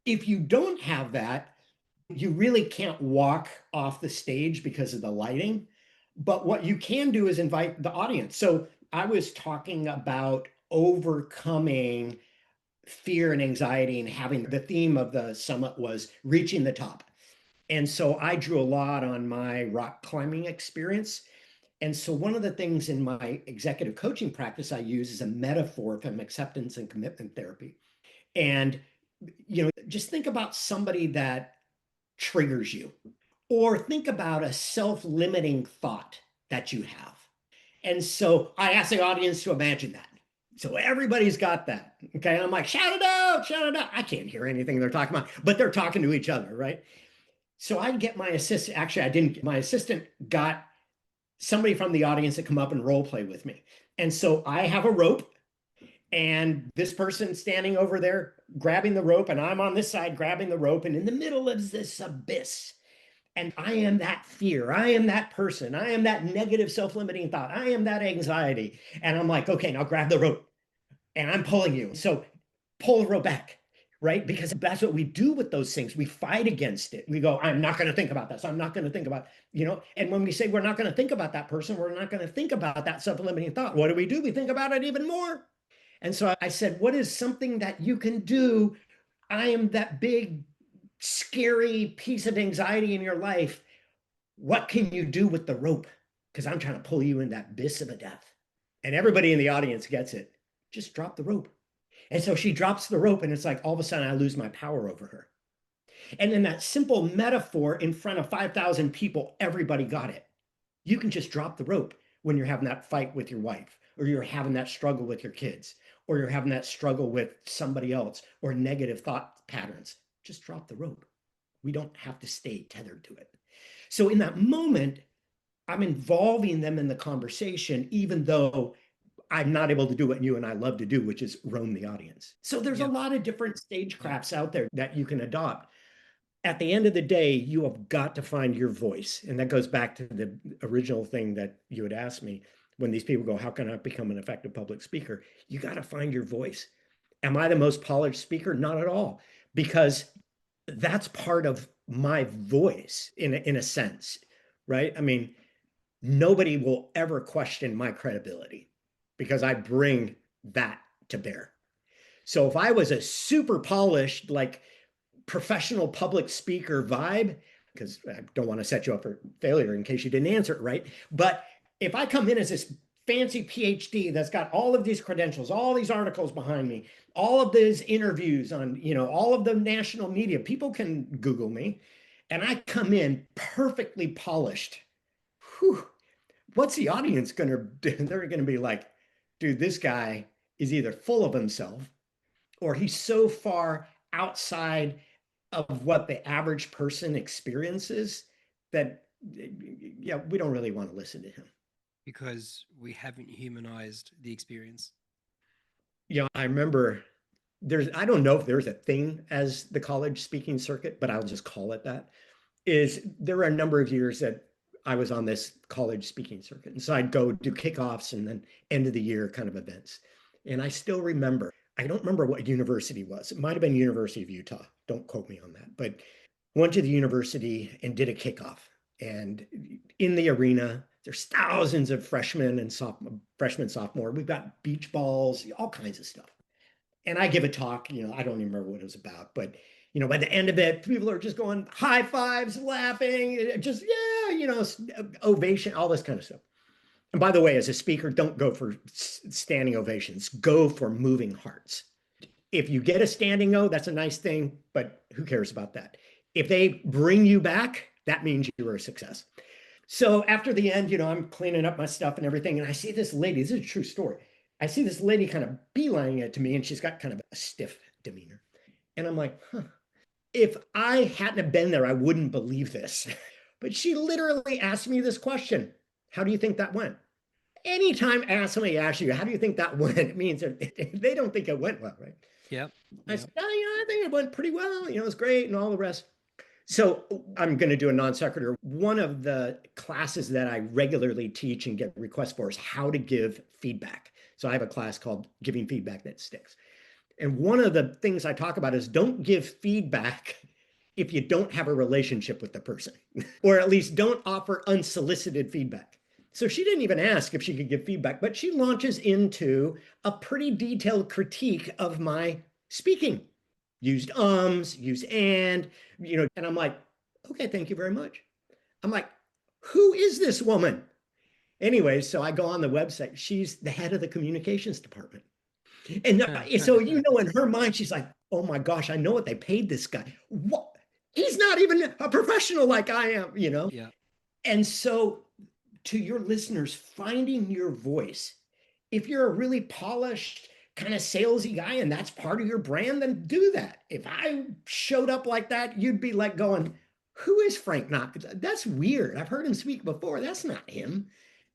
If you don't have that, you really can't walk off the stage because of the lighting. But what you can do is invite the audience. So I was talking about overcoming fear and anxiety and having the theme of the summit was reaching the top. And so I drew a lot on my rock climbing experience. And so one of the things in my executive coaching practice I use is a metaphor from acceptance and commitment therapy. And just think about somebody that triggers you, or think about a self-limiting thought that you have. And so I ask the audience to imagine that. So everybody's got that. Okay. I'm like, shout it out, shout it out. I can't hear anything they're talking about, but they're talking to each other, right? So I get my assistant. Actually, I didn't. My assistant got somebody from the audience to come up and role play with me. And so I have a rope, and this person standing over there grabbing the rope, and I'm on this side grabbing the rope, and in the middle is this abyss. And I am that fear. I am that person. I am that negative self-limiting thought. I am that anxiety. And I'm like, okay, now grab the rope. And I'm pulling you. So pull the rope back, right? Because that's what we do with those things. We fight against it. We go, I'm not going to think about this. I'm not going to think about, and when we say we're not going to think about that person, we're not going to think about that self-limiting thought. What do? We think about it even more. And so I said, what is something that you can do? I am that big, scary piece of anxiety in your life. What can you do with the rope? Because I'm trying to pull you in that abyss of a death. And everybody in the audience gets it. Just drop the rope. And so she drops the rope, and it's like all of a sudden I lose my power over her. And in that simple metaphor in front of 5,000 people, everybody got it. You can just drop the rope when you're having that fight with your wife, or you're having that struggle with your kids, or you're having that struggle with somebody else, or negative thought patterns. Just drop the rope. We don't have to stay tethered to it. So in that moment, I'm involving them in the conversation, even though I'm not able to do what you and I love to do, which is roam the audience. So there's a lot of different stagecrafts out there that you can adopt. At the end of the day, you have got to find your voice. And that goes back to the original thing that you had asked me when these people go, how can I become an effective public speaker? You got to find your voice. Am I the most polished speaker? Not at all, because that's part of my voice in a sense, right? I mean, nobody will ever question my credibility because I bring that to bear. So if I was a super polished, like professional public speaker vibe, because I don't want to set you up for failure in case you didn't answer it right, but if I come in as this fancy PhD that's got all of these credentials, all these articles behind me, all of these interviews on, all of the national media, people can Google me, and I come in perfectly polished. Whew, what's the audience going to do? They're going to be like, dude, this guy is either full of himself or he's so far outside of what the average person experiences that, yeah, we don't really want to listen to him. Because we haven't humanized the experience. I remember I don't know if there's a thing as the college speaking circuit, but I'll just call it that. There were a number of years that I was on this college speaking circuit. And so I'd go do kickoffs and then end of the year kind of events. And I still remember, I don't remember what university it was. It might have been University of Utah. Don't quote me on that. But went to the university and did a kickoff. And in the arena, there's thousands of freshmen and sophomore. We've got beach balls, all kinds of stuff. And I give a talk, I don't even remember what it was about, but by the end of it, people are just going high fives, laughing, just, ovation, all this kind of stuff. And by the way, as a speaker, don't go for standing ovations, go for moving hearts. If you get a standing O, that's a nice thing, but who cares about that? If they bring you back, that means you were a success. So after the end, I'm cleaning up my stuff and everything, and I see this lady, this is a true story. I see this lady kind of beelining it to me, and she's got kind of a stiff demeanor. And I'm like, if I hadn't have been there, I wouldn't believe this. But she literally asked me this question. How do you think that went? Anytime somebody asks you, how do you think that went? It means they don't think it went well, right? Yep. I said, I think it went pretty well. It was great and all the rest. So I'm going to do a non sequitur. One of the classes that I regularly teach and get requests for is how to give feedback. So I have a class called Giving Feedback That Sticks. And one of the things I talk about is don't give feedback if you don't have a relationship with the person, or at least don't offer unsolicited feedback. So she didn't even ask if she could give feedback, but she launches into a pretty detailed critique of my speaking. Used used and I'm like, okay, thank you very much. I'm like, who is this woman? Anyway, so I go on the website. She's the head of the communications department. And so, in her mind, she's like, oh my gosh, I know what they paid this guy. What? He's not even a professional like I am, Yeah. And so to your listeners, finding your voice If you're a really polished, kind of salesy guy and that's part of your brand, then do that. If I showed up like that, you'd be like going, who is Frank Knox? That's weird. I've heard him speak before. That's not him.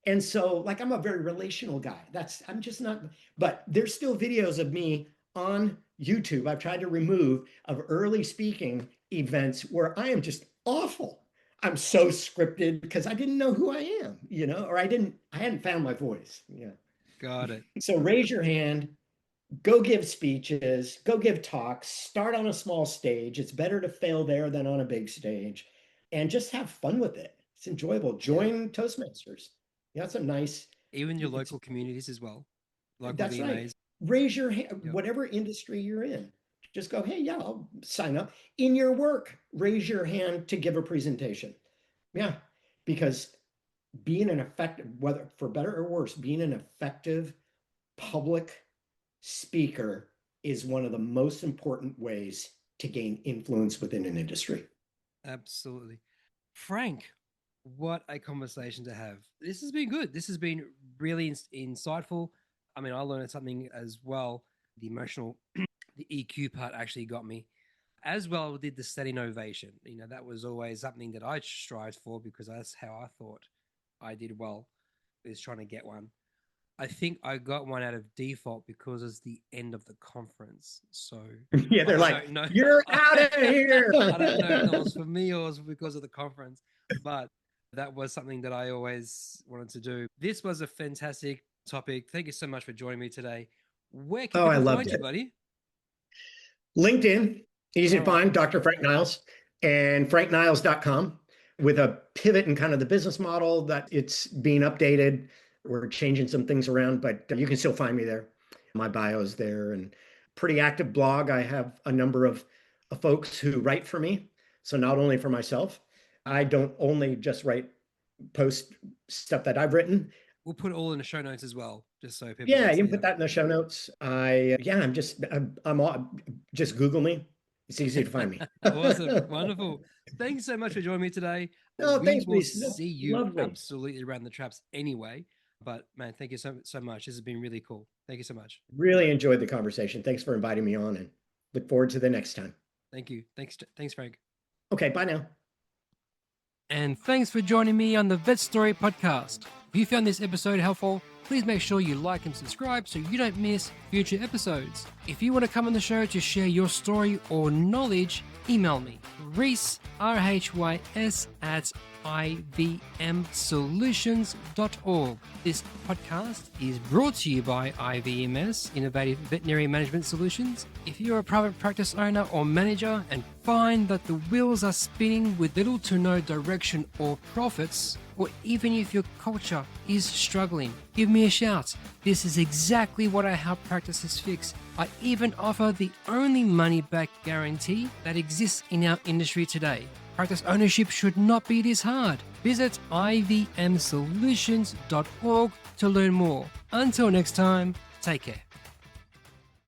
And so, like, I'm a very relational guy. I'm just not, but there's still videos of me on YouTube. I've tried to remove of early speaking events where I am just awful. I'm so scripted because I didn't know who I am, or I hadn't found my voice. Yeah. Got it. So raise your hand, go give speeches, go give talks, start on a small stage. It's better to fail there than on a big stage, and just have fun with it. It's enjoyable. Join Toastmasters. You got some nice. Even your local communities as well. Local That's VMAs. right. Raise your hand, whatever industry you're in. Just go, hey, yeah, I'll sign up. In your work, raise your hand to give a presentation. Yeah, because being an effective, whether for better or worse, being an effective public speaker is one of the most important ways to gain influence within an industry. Absolutely. Frank, what a conversation to have. This has been good. This has been really insightful. I mean, I learned something as well. The emotional, the EQ part actually got me. As well did the standing ovation. That was always something that I strived for because that's how I thought I did well, is trying to get one. I think I got one out of default because it's the end of the conference. So yeah, they're like, you're out of here. I don't know if it was for me or it was because of the conference, but that was something that I always wanted to do. This was a fantastic topic. Thank you so much for joining me today. Where can people find you, buddy? LinkedIn, easy to find, Dr. Frank Niles, and frankniles.com, with a pivot in kind of the business model that it's being updated. We're changing some things around, but you can still find me there. My bio is there, and pretty active blog. I have a number of folks who write for me. So not only for myself, I don't only just post stuff that I've written. We'll put it all in the show notes as well, just so people. Yeah, you can put that in the show notes. I'm just Google me. It's easy to find me. Awesome. Wonderful. Thanks so much for joining me today. No, thanks. We will see you absolutely around the traps anyway. But man, thank you so much. This has been really cool. Thank you so much. Really enjoyed the conversation. Thanks for inviting me on, and look forward to the next time. Thank you. Thanks, Frank. Okay, bye now. And thanks for joining me on the Vet Story Podcast. If you found this episode helpful, please make sure you like and subscribe so you don't miss future episodes. If you want to come on the show to share your story or knowledge, email me, Rhys, RHYS, @ivmsolutions.org. This podcast is brought to you by IVMS, Innovative Veterinary Management Solutions. If you're a private practice owner or manager and find that the wheels are spinning with little to no direction or profits, or even if your culture is struggling, give me a shout. This is exactly what I help practices fix. I even offer the only money-back guarantee that exists in our industry today. Practice ownership should not be this hard. Visit ivmsolutions.org to learn more. Until next time, take care.